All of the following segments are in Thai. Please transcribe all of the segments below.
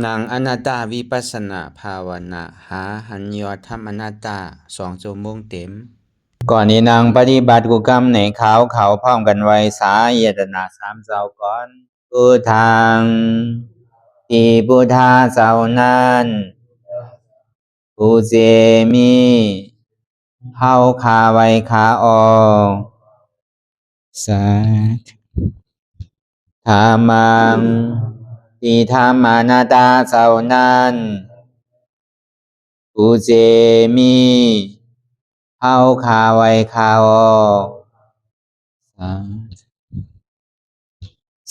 นางอนัตตาวิปัสสนาภาวนาหาหันยอดธรรมอนัตตา2 ชั่วโมงเต็มก่อนนี้นางปฏิบัติกุกรรมในเขาพร้อมกันไว้สาเยตนา3 เจ้าก่อนพุทธังที่พุทธาเจ้านั้นผู้เจมีเฮาคาไว้คาออกสาธุธรรมังที่ธรรมานาตาเจ้านั้นผู้เจมีเฮาคาไว้คาออก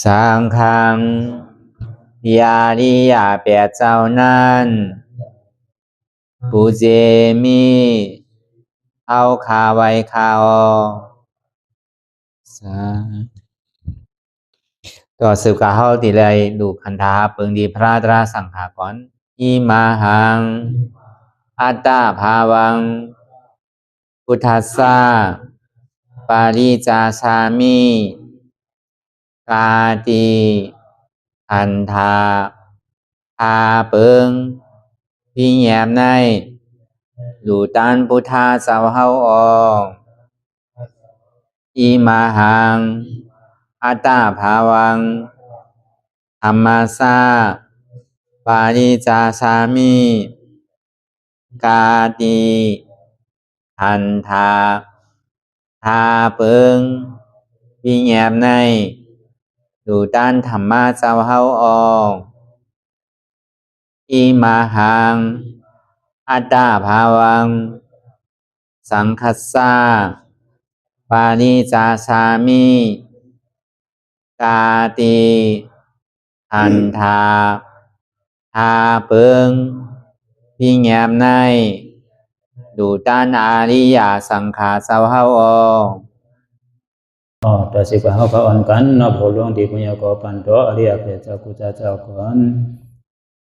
สังฆังยาริยาแปดเจ้านั้นผู้เจมีเฮาคาไว้คาออกต่อสืบกาเฮาติเลยดูคันธาเปิงดีพระตราสังขากรอิมาหังอัตตาภาวังพุทธัสสะปาริจาชามิกาติอันธาพาเปิงพี่แยมในดูตันพุทธาเจ้าเฮาออกอิมาหังอัตตาภาวังธรรมัสสะปาริจาชามิกาติอันธาพาเปิงพี่แยมในดูตันธรรมะเจ้าเฮาออกอิมาหังอัตตาภาวังสังคัสสะปาริจาชามิกาติอันธาพาเปิงพี่แยมในดูตันอาริยสังขารเจ้าเฮาออกต่อสิกว่าเฮาก็อ่อนกันเนาะผู้หลวงที่ปุญญาก็ปันโตอริยเปเจ้ากูเจ้าก่อน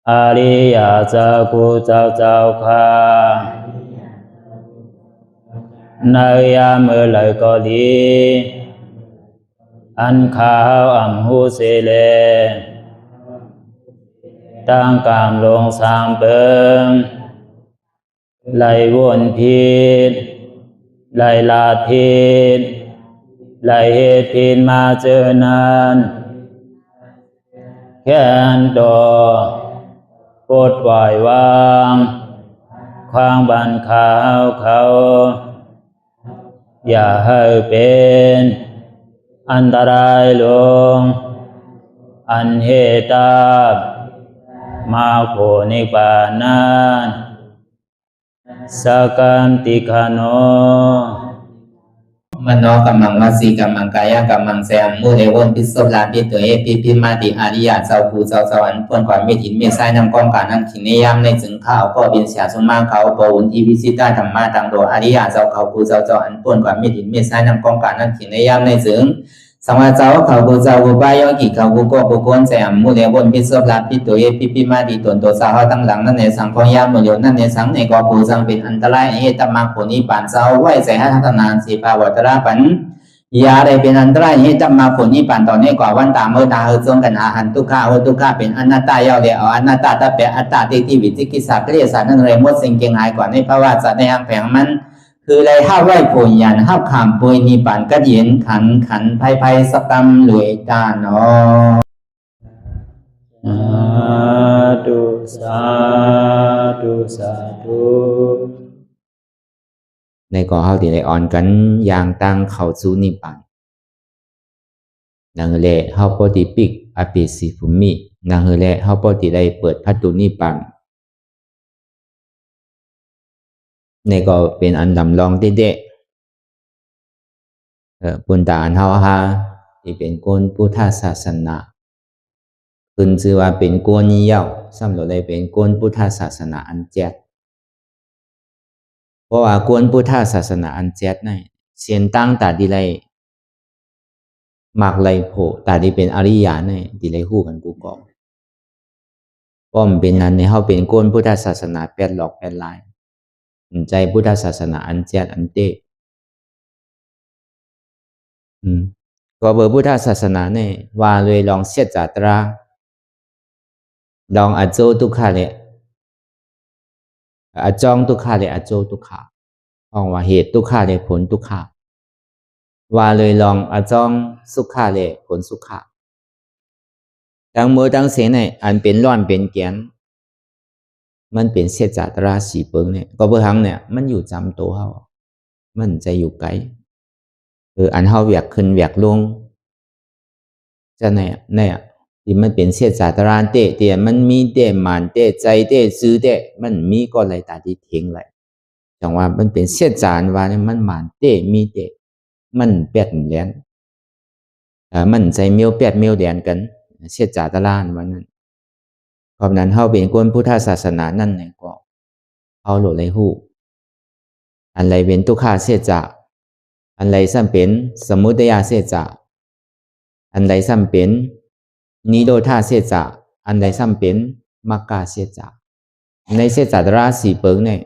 อริยเจ้ากูเจ้าค่ะในยามเมื่อไหร่ก็ดีอันข้าวอ่ำหูเสเลตั้งกามลงสามเปิงไหลวนพิษไหลลาพิษไหลเหตุพินมาเจอนานแค่นดอปดปล่อยวางความบันขาวเขาอย่าให้เป็นอันตรายลงอันเหตุตามาโผนิปานันสกันติคโนมโนกัมมังวสีกัมมังกายกัมมังแสมมุเรวนพิศลาปิตัวเอปิพิมาติอาริยะเจ้าภูเจ้าสวรรค์พ้นความไม่ถินไม่ใช่นำกองการนั้นขินในยามในจึงข้าวก็บินเสียสมมาเขาปวุนทีวิสิตาธรรมะตังโดอาริยะเจ้าเขาภูเจ้าสวรรค์พ้นความไม่ถินไม่ใช่นำกองการนั้นขินในยามในจึงสังวาเจ้าเขาภูเจ้าภูบายอกิเขาภูก็ภูโกนแสมมุเรวนพิศลาปิตัวเอปิพิมาติตนตัวสาวตั้งหลังนั่นในสังพยามโยนั่นในสังในก็ภูสังเป็นอันตรายเหตุมรรคผลนิพพานเจ้าไหวใส่ให้ทัศนานสีภาวตระปันยาได้เป็นอันตรายให้จำมาผลนิพพานตอนนี้กว่าวันตามเมื่อตาเฮจงกันอาหันทุกข้าทุกข้าเป็นอนัตตาเยาเดียวอนัตตาตาเปอัตตาที่วิจิกิสาเกลียสานั่นเลยมดสิ่งเก่งหายกว่าในภาวะสัตว์ในอังแผงมันคือเลยห้าไหวผลยันห้าขามปุยนิพพานก็เย็นขันภัยสกรรมหลวยตาเนาะสาธุในก่อเฮาที่ได้อ่อนกันอย่างตั้งเข้าสู่นิพพานนังแลเฮาปฏิปิกอภิสิภุมินังแลเฮาปฏิได้เปิดพัตุนิพพานในก็เป็นอันดำลองเด็ดๆปุณตาอันเฮาฮาที่เป็นคนพุทธศาสนาขึ้นชื่อว่าเป็นกวนยี่เย้าสำหรับได้เป็นกวนพุทธศาสนาอันแจ๊ดเพราะว่ากวนพุทธศาสนาอันแจ๊ดนั่นเสียนตั้งตาดีไรมักไรโผตาดีเป็นอริยะนี่ดีไรฮู้กันกูกองป้อมเป็นนั้นในเฮาเป็นกวนพุทธศาสนาแปดหลอกแปดลายใจพุทธศาสนาอันแจ๊ดอันเต้ก็เบอร์พุทธศาสนาเนี่ยว่าเลยลองเสียจาตรา ลองอาโจทุกขาเลยอาจองทุกขาเลยอาโจทุกขาห้องว่าเหตุทุกขาเลยผลทุกขาว่าเลยลองอาจองสุขาเลยผลสุขาตั้งมือตั้งเสียงเนี่ยอันเป็นร้อนเป็นแกนมันเป็นเสียจัตราสีเปิงเนี่ยก็เบื่อหังเนี่ยมันอยู่จำตัวเขามันจะอยู่ไกลอันเขาเวียกขึ้นเวียกลงจะเนี่ยที่มันเป็นเสียจัตราเตะเตียมันมีเตะมันเตะใจเตะซื้อเตะมันมีก็เลยตาที่ทิ้งเลยจังว่ามันเป็นเสียจานว่าเนี่ยมันมันเตะมีเตะมันเปียดเหรียญมันใจเมียวเปียดเมียวเหรียญกันเสียจัตราวันนั้นเพราะนั้นเขาเป็นคนพุทธศาสนานั่นเนี่ยก็เขาหลุดเลยหูอันไรเป็นทุกขาเสียจาอันไรซ้ำเป็นสมุทัยเสียจาอันไรซ้ำเป็นนิโรธาเสียจาอันไรซ้ำเป็นมรรคเสียจาในเสียจาตราสีเปิงเนี่ย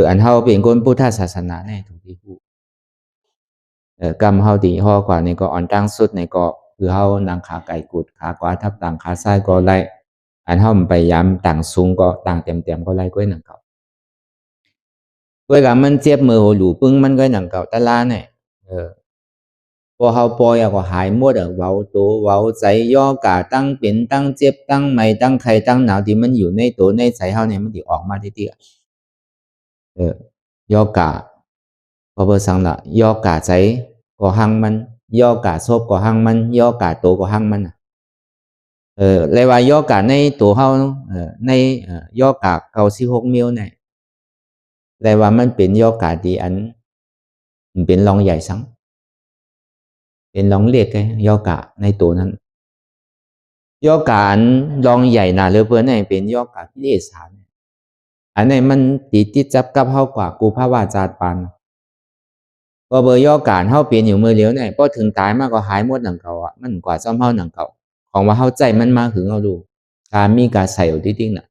อันเขาเป็นคนพุทธศาสนาเนี่ยถูกที่พูดกรรมเขาตีห่อกว่านี่ก็อ่อนตั้งสุดในก็คือเขานางขาไก่กุดขาขวาทับต่างขาซ้ายก็ไล่อันเขาไปย้ำต่างสูงก็ต่างเต็มก็ไล่ก้อยหนังเก่าก้อยกับมันเจ็บมือหัวหลูปึ้งมันก้อยหนังเก่าตะลาเนี่ยพอเขาปล่อยก็หายหมดเว้าตัวเว้าใจย่อกาตั้งเป็นตั้งเจ็บตั้งไม่ตั้งไข่ตั้งหนาวที่มันอยู่ในตัวในใจเขาเนี่ยมันจะออกมาที่ย่อกาพอเบอร์สังละย่อกาใจก็หังมันย่อกาซบก็หังมันย่อกาโตก็หังมันเลยว่าย่อกาในตัวเขาในย่อกาเกาสิหกมิลเนี่ยเลยว่ามันเป็นย่อกาดีอันมันเป็นรองใหญ่สังเป็นรองเล็กไงย่อกาในตัวนั้นย่อกาอันรองใหญ่หนาเรือเพื่อนเนี่ยเป็นย่อกาพิเรศาอันนี้มันติดจับกับเขากว่ากูพระวาจาปานก็เบอร์ย่อการเขาเปลี่ยนอยู่มือเลี้ยวเนี่ยพอถึงตายมากก็หายหมดหนังเก่าอ่ะมันกว่าซ่อมเฮาหนังเก่าของว่าเข้าใจมันมาถึงเอาดูการมีการใส่อยู่ที่จริงน่ะ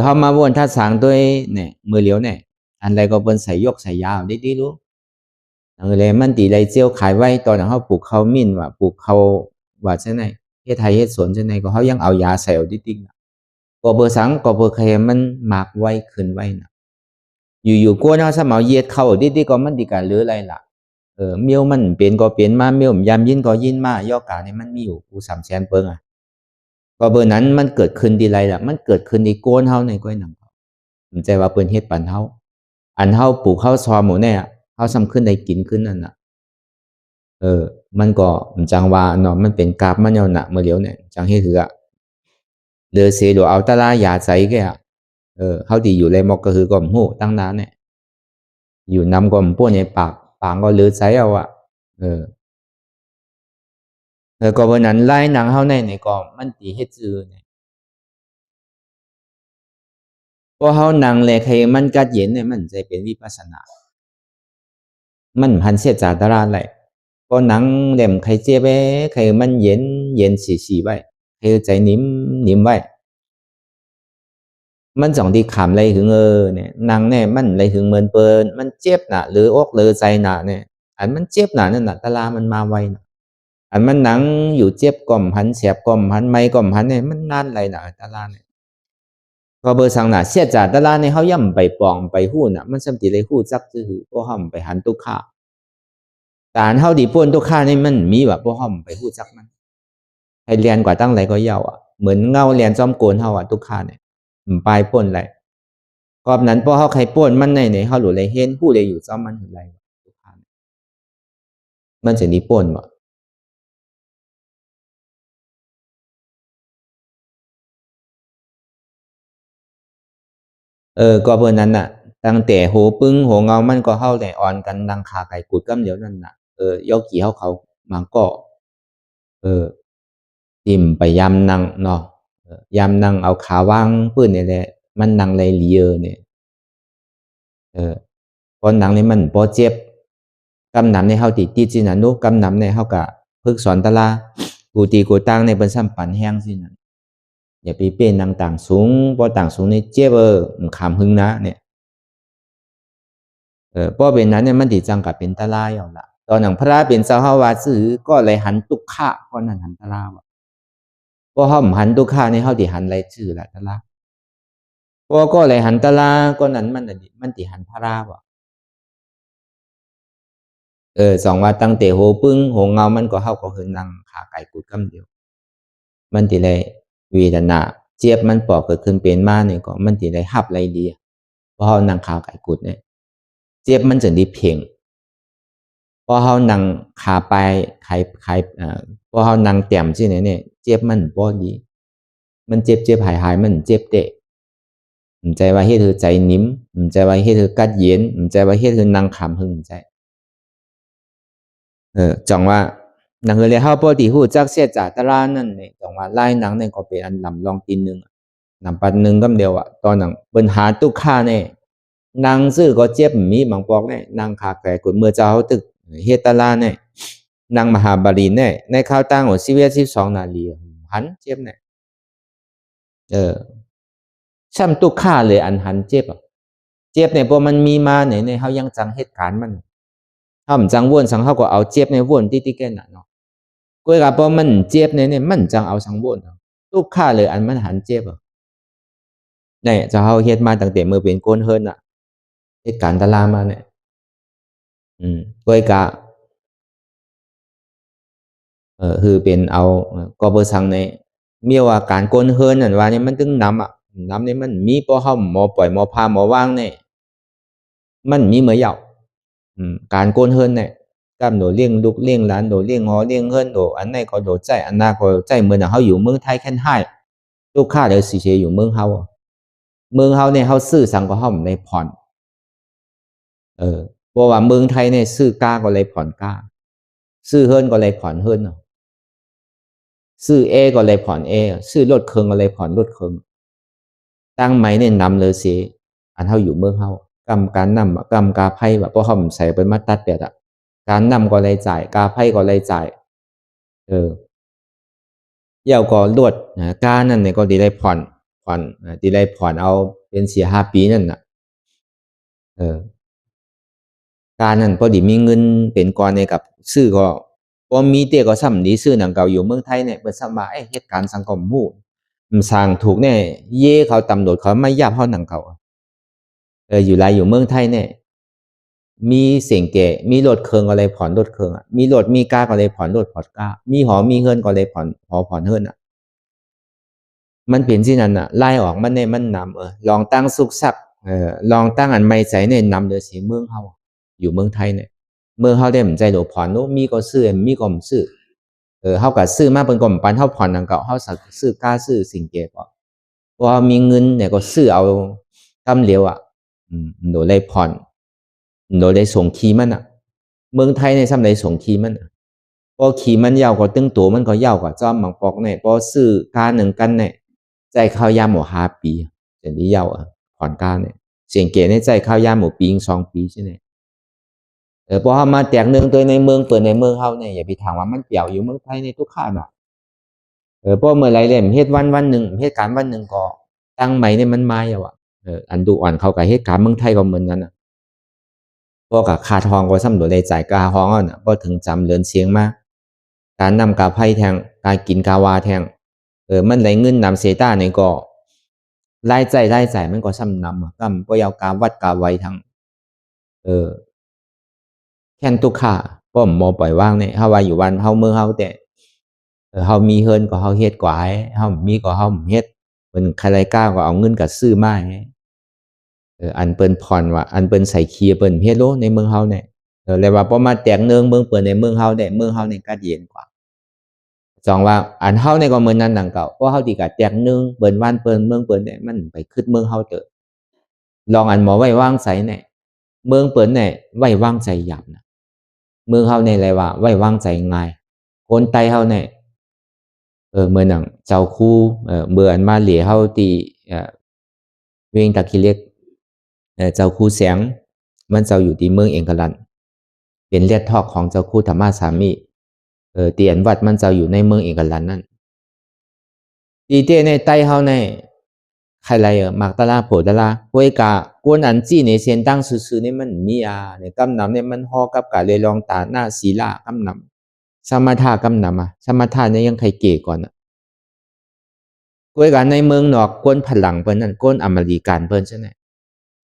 เขามาวนท่าสางด้วยเนี่ยมือเลี้ยวเนี่ยอันใดก็เป็นใส่ยกใส่ยาวดีรู้เลยมันตีไรเจียวขายไว้ตอนนั้นเขาปลูกเขามิ่นว่าปลูกเขาว่าใช่ไหมเฮ็ดไทยเฮ็ดสวนใช่ไหมก็เขายังเอายาใส่อยู่ที่จริงน่ะก็เบอร์สังก็เบอร์ใครมันหมากไว้ขึ้นไว้น่ะอยู่กลัวเนาะสมัยเย็ดเขาดีก็มันดีกันหรืออะไรล่ะเมียวมันเปลี่ยนก็เปลี่ยนมาเมียวยามยินก็ยินมาย่อกาเนี่ยมันมีอยู่กู300,000เปิงอ่ะก็เบอร์นั้นมันเกิดขึ้นดีไรล่ะมันเกิดขึ้นในโกนเฮาในก้อยหนังผมใจว่าเปิ้นเฮ็ดปันเฮาอันเฮาปลูกเฮาซอหมูเนี่ยเฮาซ้ำขึ้นได้กินขึ้นนั่นน่ะมันก็จังว่าเนาะมันเป็นกราบมันยาวน่ะเมื่อเดียวเนี่ยจังเฮ็ดถืออ่ะเดือเสียดูเอาตะลายาใจแกอ่ะเขาที่อยู่เลยมอกก็คือก็หูตั้งนานเนี่ยอยู่นำก็พวกในปากก็เลือใจเอาอ่ะก็วันนั้นไล่หนังเขาในก็มันตีเฮ็ดจือเนี่ยพอเขาหนังเลยใครมันกัดเย็นเนี่ยมันจะเป็นวิปัสสนามันพันเสียจากตลาดเลยพอหนังเล่มใครเจ็บใครมันเย็นสีไว้ใครใจนิ่มไว้มันจ่องที่ขำอะไรถึงเนี่ยนางเนี่ยมันอะไรถึงเหมือนเปินมันเจ็บหนะหรืออกหรือใจหนะเนี่ยอันมันเจ็บหนะนั่นน่ะตลามันมาไวนะอันมันหนังอยู่เจ็บก่อมหันเสียบก่อมหันไม่ก่อมหันเนี่ยมันนานไรหนะตลาเนี่ยก็เบอร์สังหนะเสียจากตลาเนี่ยเขาย่ำไปปองไปหู้น่ะมันสมติเลยหู้จักจื้อพวกห้อมไปหันตุกข้าแต่อันเขาดีป่วนตุกข้านี่มันมีแบบพวกห้อมไปหู้จักมันให้เรียนกว่าตั้งไรก็เยาอ่ะเหมือนเงาเรียนจอมโกนเขาอ่ะตุกข้าเนี่ยปลายป่นไรกอบนั้นพอเขาใครป่นมันในเขาหลุดเลยเห็นผู้เลยอยู่ซ้อมมันหรือไรมันจะนิป่นบ่ก็เพื่อนนั้นน่ะตั้งแต่โหปึ้งโหเงามันก็เข้าแต่อ่อนกันดังขาไก่กุดกำเดียวนั่นน่ะยกกี่เขามังก็ทิมไปยำนังเนาะยำนังเอาขาวางปื้นนี่แหละมันนังเลยเหลียเนี่ยพอหนังนี่มันพอเจ็บกำนำในเฮาติจีน่ะนุกำนำในเฮากะพึกสอนตะลากูตีกูตั้งในเป็นซ้ำปันแห้งสินั่นอย่าไปเป็นนางต่างสูงพอต่างสูงนี่เจ็บขามหึงนะเนี่ยเพราะเป็นนั้นเนี่ยมันติจังกับเป็นตะลาอย่างละตอนหนังพระเป็นเจ้าฮาวาซื้อก็เลยหันตุกขะก็นั่นหันตะลาวะ พอเฮาหันตุค่าในเฮาที่หันไรชื่อละตะละพอก็เลยหันตะลาก็นั้นมันที่หันพาราบ่สองว่าตั้งแต่โหปึ้งโหเงามันก็เฮาก็เหินนั่งขาไก่กุดกำเดียวมันที่เลยเวทนาเจ็บมันปอกเกิดขึ้นเป็นมาเนี่ยก็มันที่เลยหับไรดีพอเฮานั่งขาไก่กุดเนี่ยเจ็บมันจะได้เพ่งพอเฮานั่งขาไปไข่พอเฮานั่งเต็มสิเนี่ยเจ็บมันบ่ดีมันเจ็บหายมันเจ็บเตะ唔知ว่าเฮ็ดคือใจนิ่ม唔知ว่าเฮ็ดคือกัดเย็น唔知ว่าเฮ็ดคือนั่งขำหึงใจจังว่านังเฮเลยเฮาบ่ที่ฮู้จักเสียจากตะลานั่นนี่จังว่าลายหนังนี่ก็เป็นอันลำลองตีนึงนำปันนึงกำเดียวตอนนั้นปัญหาทุกข้านี่นางซื้อก็เจ็บมีบางปอกนี่นางขาแก่กดเมื่อเจ้าเฮาตึกเฮ็ดตะลานี่นางมหาบาลีนี่ในข้าวตั้งของ11-12นาทีหันเจ็บนี่ช้ำทุกข้าเลยอันหันเจ็บเนี่ยพอมันมีมาในเฮายังจังเหตุการณ์มันเฮาจังวนสังเฮาก็เอาเจ็บในวนติๆแก่น่ะเนาะก้อยก็พอมันเจ็บเนี่ยมันจังเอาสังวนทุกข้าเลยอันมันหันเจ็บนี่จะเฮาเฮ็ดมาตั้งแต่เมื่อเป็นโกนเฮิรนน่ะเหตุการณ์ตะลามาเนี่ยก้อยก็คือเป็นเอาก็บ่ซังในมีว่าการโกนเฮิรนนั่นว่านี่มันถึงนำนี่มันมีพอเฮาหมอปล่อยหมอพาหมอวางนี่มันมีเมื่อยาวการโกนเฮิรนเนี่ยกำโดเลี้ยงลูกเลี้ยงหลานโดเลี้ยงหอเลี้ยงเฮิรนโดอันไหนก็โดใจอันน่าก็ใจเหมือนเฮาอยู่เมืองไทยแค่ให้ลูกค้าเดี๋ยวสิเชอยู่เมืองเฮาเนี่ยเฮาซื้อสังก็เฮาในผ่อนเพราะว่าเมืองไทยเนี่ยซื้อกาก็เลยผ่อนกาซื้อเฮิรนก็เลยผ่อนเฮิรนซื้อก็เลยผ่อนซื้อรถเครื่องก็เลยผ่อนรถเครื่องตั้งไหมเนี่ยนำเลยสิอันเฮาอยู่เมืองเฮากำการนำกำกาไพ่แบบเพราะเขาใส่เป็นมาตัดเปียดการนำก็เลยจ่ายกาไพ่ก็เลยจ่ายเยาวก็ลวดการนั่นเนี่ยก็ดีได้ผ่อนดีได้ผ่อนเอาเป็น4-5 ปีนั่นน่ะการนั่นพอดีมีเงินเป็นก่อนในกับซื้อก็พอมีเตี้ยก็ซ้ำดีซื้อหนังเก่าอยู่เมืองไทยเนี่ยเปิดสมาเหตุการณ์สังคมมู่สร้างถูกเนี่ยเย่เขาตำรวจเขาไม่ยับเขาหนังเก่าอยู่ไรอยู่เมืองไทยเนี่ยมีเสียงแก่มีรถเครื่องก็เลยผ่อนรถเครื่องมีรถมีกาก็เลยผ่อนรถผ่อนกามีหอมีเฮิรนก็เลยผ่อนเฮิรนมันเป็นที่นั่นไล่ออกมันเนี่ยมันนำลองตั้งสุกสักลองตั้งอันไม่ใจเนี่ยนำเดือสีเมืองเฮาอยู่เมืองไทยเนี่ยเมืองเฮาได้มันใจโดผ่อนโน้มีก็ซื้อมีก็ไม่ซื้อเฮาก็ซื้อมาเป็นกลมปันเฮาผ่อนดังเก่าเฮาซื้อกาซื้อสิ่งแก่ก็พอมีเงินเนี่ยก็ซื้อเอากำเหลียวโดยเลยผ่อนโดยได้ส่งขีมันเมืองไทยในซ้ำได้ส่งขีมันพอขีมันยาวกว่าตึงตัวมันก็ยาวกว่าจอมบางปอกเนี่ยพอซื้อกาหนึ่งกันเนี่ยใจข้าวยามหมู5 ปีจะนี้ยาวผ่อนกาเนี่ยเสียงเก๋ในใจข้าวยามหมูปี2 ปีใช่ไหมพอมาแตกหนึ่งตัวในเมืองเปิดในเมืองเฮาเนี่ยอย่าไปถามว่ามันเปี่ยวอยู่เมืองไทยในทุกข้าน่ะพอเมื่อไรเล่มเหตุวันหนึ่งเหตุการณ์วันหนึ่งก็ตั้งใหม่เนี่ยมันมาอย่างว่าอันดูอ่อนเขากับเหตุการณ์เมืองไทยก็เหมือนกันพวกกับคาทองก็ซ้ำโดยได้จ่ายกาห้องก็ถึงจำเลือนเสียงมากการนำกาไพ่แทงการกินกาวาแทงมันไหลเงินนำเซต้าในก็ไล่ใจมันก็ซ้ำนำก็พยาวกาวัดกาไว้ทั้งแค่นตุกขาป้อมมอปล่อยว่างเนี่ยเฮาว่าอยู่วันเฮาเมืองเฮาแต่เฮามีเฮิรนก็เฮาเฮ็ดกว่าเฮามีก็เฮาเฮ็ดเป็นใครไรกล้าก็เอาเงินกับซื้อมาอันเปิ้นผ่อนว่าอันเปิ้นใส่เคียเปิ้นเฮ็ดโลในเมืองเฮาเนี่ยเลยว่าพอมาแตกเนืองเมืองเปิ้นในเมืองเฮาเนี่ยเมืองเฮาเนี่ยก็เย็นกว่าจองว่าอันเฮาเนี่ยก็เหมือนนั้นดังเก่าเพราะเฮาที่ก็แตกเนืองเปิ้นวันเปิ้นเมืองเปิ้นเนี่ยมันไปขึ้นเมืองเฮาเถอะลองอันหมอไว้วางใสเนี่ยเมืองเปิ้นเนี่ยไว้วางใจหยาบนะเมืองเฮาเนี่ยเลยว่าไว้วางใจง่ายคนไต้เฮาเนี่ยเมื่อหนังเจ้าคู่เมื่ออันมาเหลียเฮาตีเวงตะคิเล็กเจ้าคู่แสงมันเจ้าอยู่ที่เมืองเอกลันเป็นเลือดทอกของเจ้าคู่ธรรมะสามีเตียนวัดมันเจ้าอยู่ในเมืองเอกลันนั่นตีเต้ในใต้เฮาในใครไรมากตะลาโผตะลาห้วยกากวนอันจี้ในเสียนตั้งซื่อๆนี่มันมีในกำนำเนี่ยมันฮอกับกะเลยลองตาหน้าศีลากำนำสมถะกำนำสมถะเนี่ยยังใครเก๋ก่อน ก้วยกันในเมืองนอกก้นพลังเปิ้นนั่นก้นอเมริกันเปิ้นใช่ไหม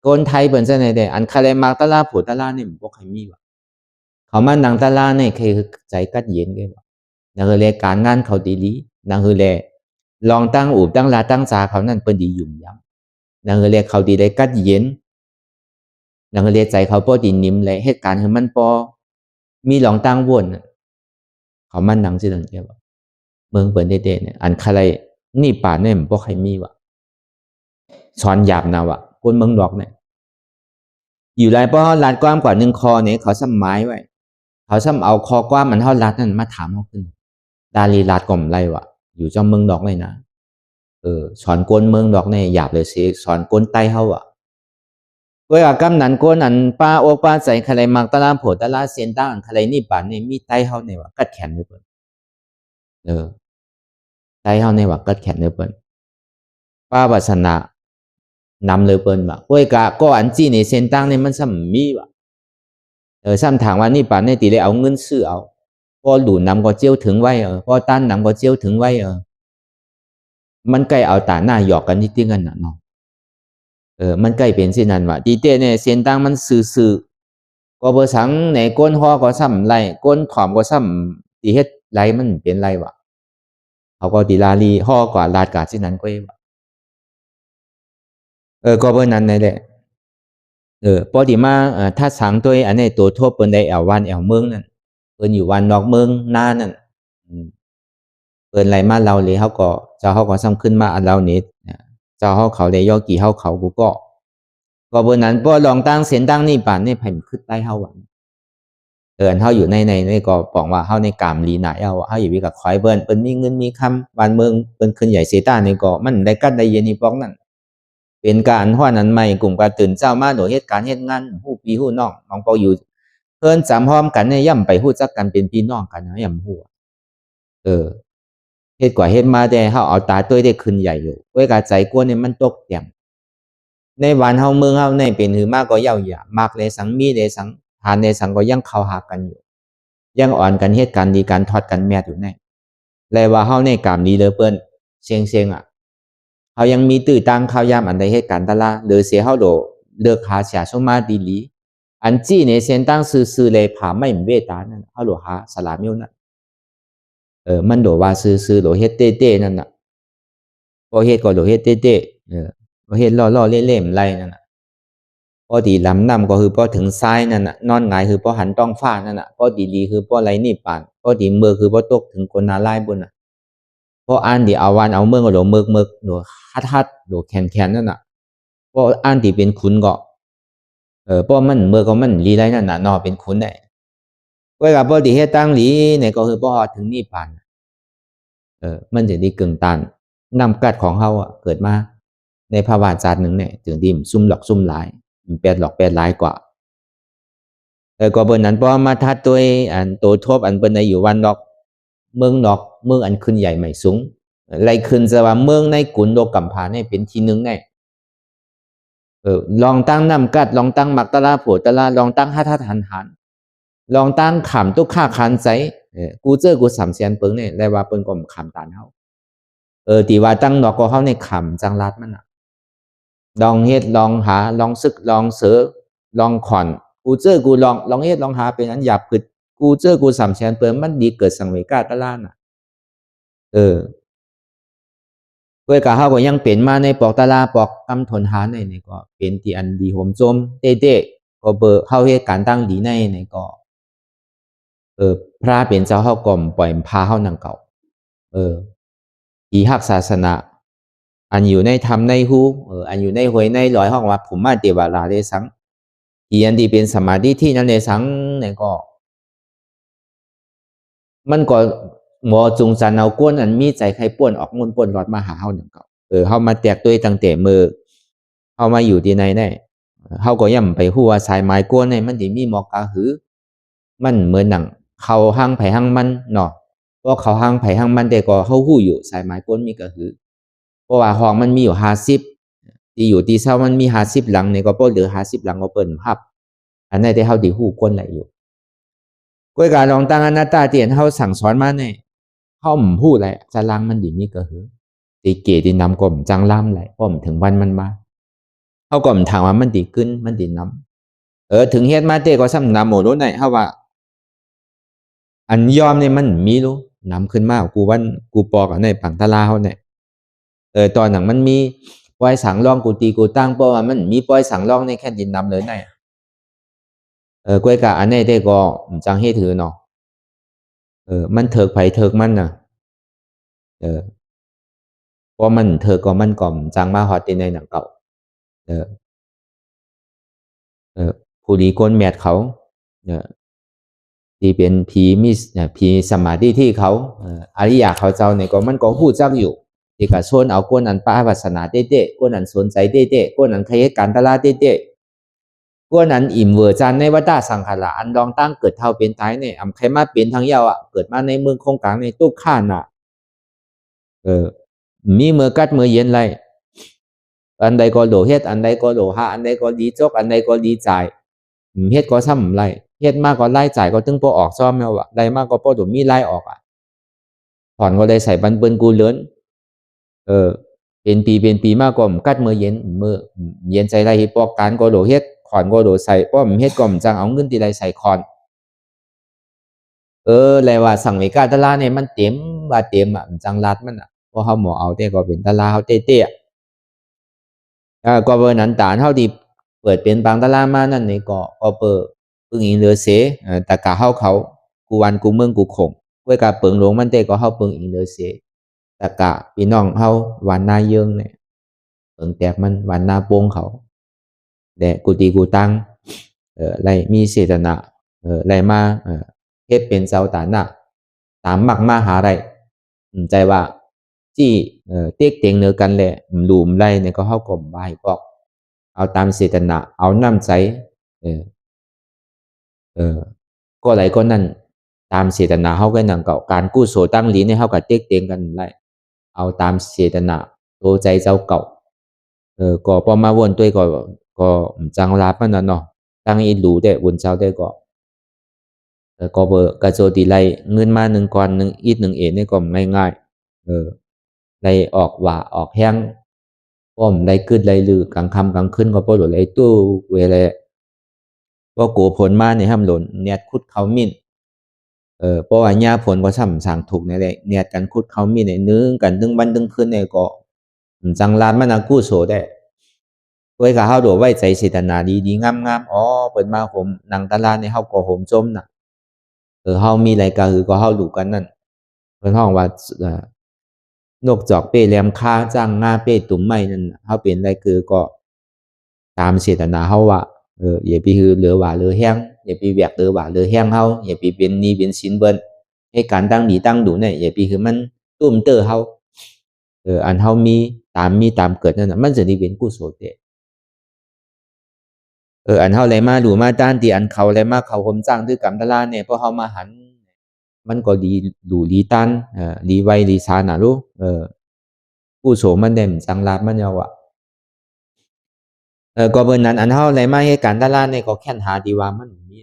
ก้นไทยเปิ้นใช่ไหมเด้อันคาเลมากตะลาผู้ตะลานี่บ่ใครมีว่ะเขามานังตะลานี่คือใจกัดเย็นแกว่านั่นคือเลยการงานเขาดีๆนั่นคือเลยลองตั้งอู่ตั้งลาตั้งจาเขานั่นเปิ้นดียุ่มยำนั่นคือเลยเขาดีได้กัดเย็นนั่นคือเลยใจเขาบ่ดีนิ่มเลยเหตุการณ์คือมันบ่มีลองตั้งวนเขามันนังสิดังแกว่าเมืองเปิ้นเด้ๆเนี่ยอันคาเลนี่ป่าเนี่ยบ่ใครมีว่ะสอนหยาบนะว่ะคนเมืองนอกเนี่ยอยู่ไรเพราะรัดกว้างกว่า1คอเนี่ยเขาซ้ำไม้ไว้เขาซ้ำเอาคอกว้างมันเท่ารัดนั่นมาถามเขาขึ้นดาลีรัดก่อมไรวะอยู่จอมเมืองนอกเลยนะสอนกวนเมืองนอกเนี่ยหยาบเลยสิสอนกวนไตเขาอ่ะเวลากำนันกวนอันป้าโอป้าใส่ใครมักตะลาโผตะลาเซียนตั้งใครนี่ป่านเนี่ยมีไตเขาเนี่ยว่ะกัดแขนเลยเปิ้นไตเขาเนี่ยว่ะกัดแขนเลยเปิ้นป้าวัฒนะนำเลยเปิ้นว่ะเว้ยกะก็อันจี้ในเส้นตั้งเนี่ยมันซ้ำมีว่ะซ้ำถามว่านี่ป่านเนี่ยตีเลยเอาเงินซื้อเอาพอหลูนำก็เจียวถึงไว้พอต้านนำก็เจียวถึงไว้มันใกล้เอาตาหน้าหยอกกันนิดๆกันน่ะเนาะมันใกล้เป็นสินั่นว่ะตีเต้เนี่ยเส้นตั้งมันซื่อๆก็บ่สังในก้นฮอก็ซ้ำไรก้นถอมก็ซ้ำตีเฮ็ดไรมันเป็นไรวะเขาก็ตีลาลีฮอกว่าลาดกาสินั้นก็ว่ะก็เบิ่นนั้นแหละพอดีมาถ้าสังตัวอันนี้ตัวทบเปิ้นได้แอววันแอวเมืองนั่นเปิ้นอยู่วันนอกเมืองนานั่นเปิ้นไรมาเราเลยเฮาก็เจ้าเฮาก็ซ้ำขึ้นมาอันเรานี่เจ้าเฮาเขาได้ย่อกี่เฮาเขากูก็เบิ่นนั้นบ่ลองตั้งเสียนตั้งนี่ป่านนี่ไผมันขึ้นใต้เฮาว่ะอันเฮาอยู่ในก็บอกว่าเฮาในกามลีน่ะเฮาอยู่วิกับคอยเปิ้นมีเงินมีคำบ้านเมืองเปิ้นขึ้นใหญ่เสตานี่ก็มันได้กัดได้เย็นนี่ปอกนั่นเป็นการฮ้อนนั้นใหม่กลุ่มการตื่นเช้ามาโดยเหตุการณ์เฮ็ดงานฮู้พี่ฮู้น้องน้องเปาอยู่เพิ่นจำพร้อมกันเนี่ยย่ำไปฮู้จักกันเป็นพี่น้องกันย่ำฮู้เฮ็ดกว่าเฮ็ดมาแต่เฮาเอาตาตุ้ยได้ขึ้นใหญ่อยู่เว้ยกะใจกวนเนี่ยมันตกเตียงในบ้านเฮาเมืองเฮาในเป็นหือมาก็ยาวหยามักเลยสังมีเลยสังทานเลยสังก็ยังเข้าหากันอยู่ยังอ่อนกันเหตุการณ์ดีกันทอดกันแม่อยู่แน่เลยว่าเฮาในกามนี้เด้อเปิ้นเสียงเฮายังมีตื้อตังข้าวยามอันใดเหตุการณ์ตะลาหรือเสียเฮาโดเลิกหาเสียสมาดีหลีอันจี้ในเส้นตั้งซื่อๆเลยผาไม่เวตานั่นเฮาโลหาสลามอยู่นั่นมันโดว่าซื่อๆโลเฮ็ดเต้ๆนั่นน่ะบ่เฮ็ดก็โลเฮ็ดเต้ๆบ่เฮ็ดล่อๆเล่ๆไรนั่นน่ะพอดีลำนำก็คือพอถึงซ้ายนั่นน่ะนอนหงายคือพอหันต้องฟ้านั่นน่ะพอดีๆคือพอไรนี่ปานพอดีเมือคือพอตกถึงคนนาลายบนน่ะพออ่านดีเอาวันเอาเมืองก็โลเมือกโลฮัดโลแขนนั่นน่ะพออ่านที่เป็นขุนก็เพราะมันเมื่อก็มันลีไรนั่นน่ะเนาะเป็นขุนได้เวลาพอดีเฮ็ดตั้งหลีเนี่ยก็คือพอถึงนี่ปานมันจะได้กึ่งตันนำกัดของเฮาเกิดมาในภาวะศาสตร์หนึ่งเนี่ยถึงดิมซุ่มหลอกซุ่มหลายมันแปดหลอกแปดหลายกว่าก็เบิ่นนั้นพอมาทัดตัวอันโตทบอันเปิ้นได้อยู่วันนอกเมืองนอกเมืองอันขึ้นใหญ่ใหม่สูงไล่ขึ้นซะว่าเมืองในกุนโลกกำพาเนี่ยเป็นที่หนึ่งแน่ลองตั้งน้ำกัดลองตั้งมักตะลาโผตะลาลองตั้งฮัดหันลองตั้งขำตุกค่าคันใจกูเจอกูสามเสียนเปิงเนี่ยได้ว่าเปิ้นก็ขำตานเฮาตีว่าตั้งนอกก็เฮาในขำจังรัดมันน่ะลองเฮ็ดลองหาลองซึกลองเสือลองขอนกูเจอกูลองเฮ็ดลองหาเป็นอันหยาบขึ้นกูเจอกูสามเสียนเปิงมันดีเกิดสังเวกาตะลาน่ะเว้ยกะเฮาก็ยังเป็นมาในปอกตะลาปอกกำทนหาในนี่ก็เป็นที่อันดีโหมโจมเต้ๆก็เบอเฮาเฮ็ดการตั้งดีในนี่ก็พระเป็นเจ้าเฮาก็ปล่อยพาเฮานั่งเก่าที่ฮักศาสนาอันอยู่ในธรรมในหูอันอยู่ในหวยในลอยห้องว่าผมมาเตวาลาได้สังที่อันที่เป็นสมาธิที่นั้นได้สังนี่ก็มันก็หมอจุงจันเอาก้นอันมีใจใครป่วนออกมุนป่วนรอดมาหาเฮานั่นก็เฮามาแตกตัวตั้งแต่มือเฮามาอยู่ที่ไหนแน่เฮาก็ย่ำไปฮู้ว่าสายไม้ก้นนี่มันสิมีหมอกกะหือมันเหมือนหนังเขาห้างไผห้างมันเนาะเพราะเขาห้างไผห้างมันแต่ก็เฮาฮู้อยู่สายไม้ก้นมีกะหือเพราะว่าห้องมันมีอยู่50ที่อยู่ที่เช้ามันมี50หลังนี่ก็บ่เหลือ50หลังก็เปิ้นรับอันนั้นที่เฮาสิฮู้ก้นไหลอยู่กวยการลองตั้งอนัตตาที่เฮาสั่งสอนมาเนี่ยเฮาบ่ฮู้แหละจะลังมันดิมีกะหือ ตีเกตีนำก่อมจังล่ำไหลป้อมถึงวันมันมาเขาก่อมถามว่ามันตีขึ้นมันตีนำถึงเฮ็ดมาเต้ก็ซ้ำนำหมดรู้ไหนเขาว่าอันยอมเนี่ยมันมีรู้นำขึ้นมากูวันกูปอกอันในปังตะลาเขาเนี่ยตอนหนังมันมีปล่อยสังรองกูตีกูตั้งเพราะว่ามันมีปล่อยสังรองในแค่ดินนำเลยไหนกวยกะอันนี้เต้ก็จังเฮ็ดถือเนาะมันเถิกไผเถิกมันน่ะเพราะมันเถิกก็มันก่อมจังมาฮอดในหนังเก่าผู้ดีโกนแมดเขาที่เป็นผีมีผีสมาธิที่เขาอริยะเขาเจ้าเนี่ยก็มันก็ฮู้จักอยู่ที่ก็ชวนเอาคนนั้นปาวาสนาเต้ๆคนนั้นสนใจเต้ๆคนนั้นใครเหตุการณ์ตลาดเต้ๆคนนั้นอิ่มเวอร์จันในวัฏสังขารอันรองตั้งเกิดเท่าเป็นตายเนี่ยใครมาเป็นทางยาวเกิดมาในเมืองคงกลางในตุกข้าน่ะมีเมื่อกัดเมื่อเย็นไรอันใดก็โดเฮ็ดอันใดก็โดหาอันใดก็ดีจกอันใดก็ดีใจเฮ็ดก็ซ้ำไรเฮ็ดมากก็ไล่จ่ายก็ตึงพอออกซ่อมแล้วได้มากก็พอดูมีไล่ออกถอนก็ได้ใส่บันเปิ้นกูเลื้อนเป็นปีมากก็กัดเมื่อเย็นใจไรปอกการก็โดเฮ็ดขอนก็โดใส่เพราะมันเฮ็ดก็มันจังเอาเงินที่ไรใส่ขอนเลยว่าสั่งเมกาตลาเนี่ยมันเต็มว่าเต็มมันจังรัดมันเพราะเขาหมอเอาแต่ก็เป็นตลาเขาเต้ก็เบอร์นั้นตาเท่าที่เปิดเป็นบางตลามานั่นนี่ก็เปิดพึ่งอิงเลือเสแต่กะเขากูวันกูเมืองกูคงเว้ยกะเปิงหลวงมันเต้ก็เขาเปิงอิงเลือเสแต่กะพี่น้องเขาวันนาเยิงเนี่ยเปิงแตกมันวันนาโป้งเขาแต่กูตีกูตั้งไรมีเสตนะไรมาเฮ็ดเป็นเจ้าตาหน้าตามมักมาหาไรใจว่าที่เต็กเตียงเนื้อกันแหละหลุมไรเนี่ยก็เข้ากลมบายปอกเอาตามเสตนะเอาน้ำใจก็ไหลก็นั่นตามเสตนาเขาก็นั่งเก่าการกู้โสตั้งลีเนี่ยเขากับเต็กเตียงกันไรเอาตามเสตนาโตใจเจ้าเก่าก็พอมาวนตัวก็จังลาบมันเนาะตั้งอีหลูได้วนเจ้าได้ก็เบอร์กระโจตีไลเงินมา1ก้อน1อีก1เนี่ยก็ง่ายไลออกว่าออกแห้งป้อมไลขึ้นไลลือกลางค่ำกลางคืนก็บ่หลุดไลตู้เวลาบ่กูผลมาเนี่ยห้ามหล่นเนียดคุดเขามิ้นเพราะว่าหญ้าผลก็ช่ำสั่งถูกนี่แหละเนียดกันคุดเขามิ้นเนี่ยนึงกันตึงวันตึงคืนเนี่ยก็จังลานมันกู้โสได้เว้ยก็เฮาโดไว้ใจเจตนาดีๆงามๆเปิดมาผมหนังตลาดเนี่ยเฮาก็โหมจมน่ะเฮามีรายการก็เฮารู้กันนั่นเพิ่นฮ้องว่านกจอกเป้แหลมคาจ้างงาเป้ตุ่มไม้นั่นเฮาเป็นรายคือก็ตามเจตนาเฮาว่าอย่าไปฮือเหลือว่าเหลือแห้งอย่าไปแวกเหลือว่าเหลือแห้งเฮาอย่าไปเป็นหนี้เป็นสินเบิ่นให้การตั้งดีตั้งดูเนี่ยอย่าไปคือมันตุ้มเตอเฮาอันเฮามีตามเกิดนั่นน่ะมันจะได้เป็นกุศลเด้อันเฮาไหลมาดูมาต้านที่อันเขาไหลมาเขาผมจ้างด้วยกรรมตลาดเนี่ยพอเฮามาหันมันก็ดีดูดีตันดีไวดีซาน่ะรู้กุศลมันได้จังลาบมันยาวก็เบิ่นนั้นอันเฮาไหลมาเหตุการณ์ตลาดเนี่ยก็แค่นหาดีว่ามันมี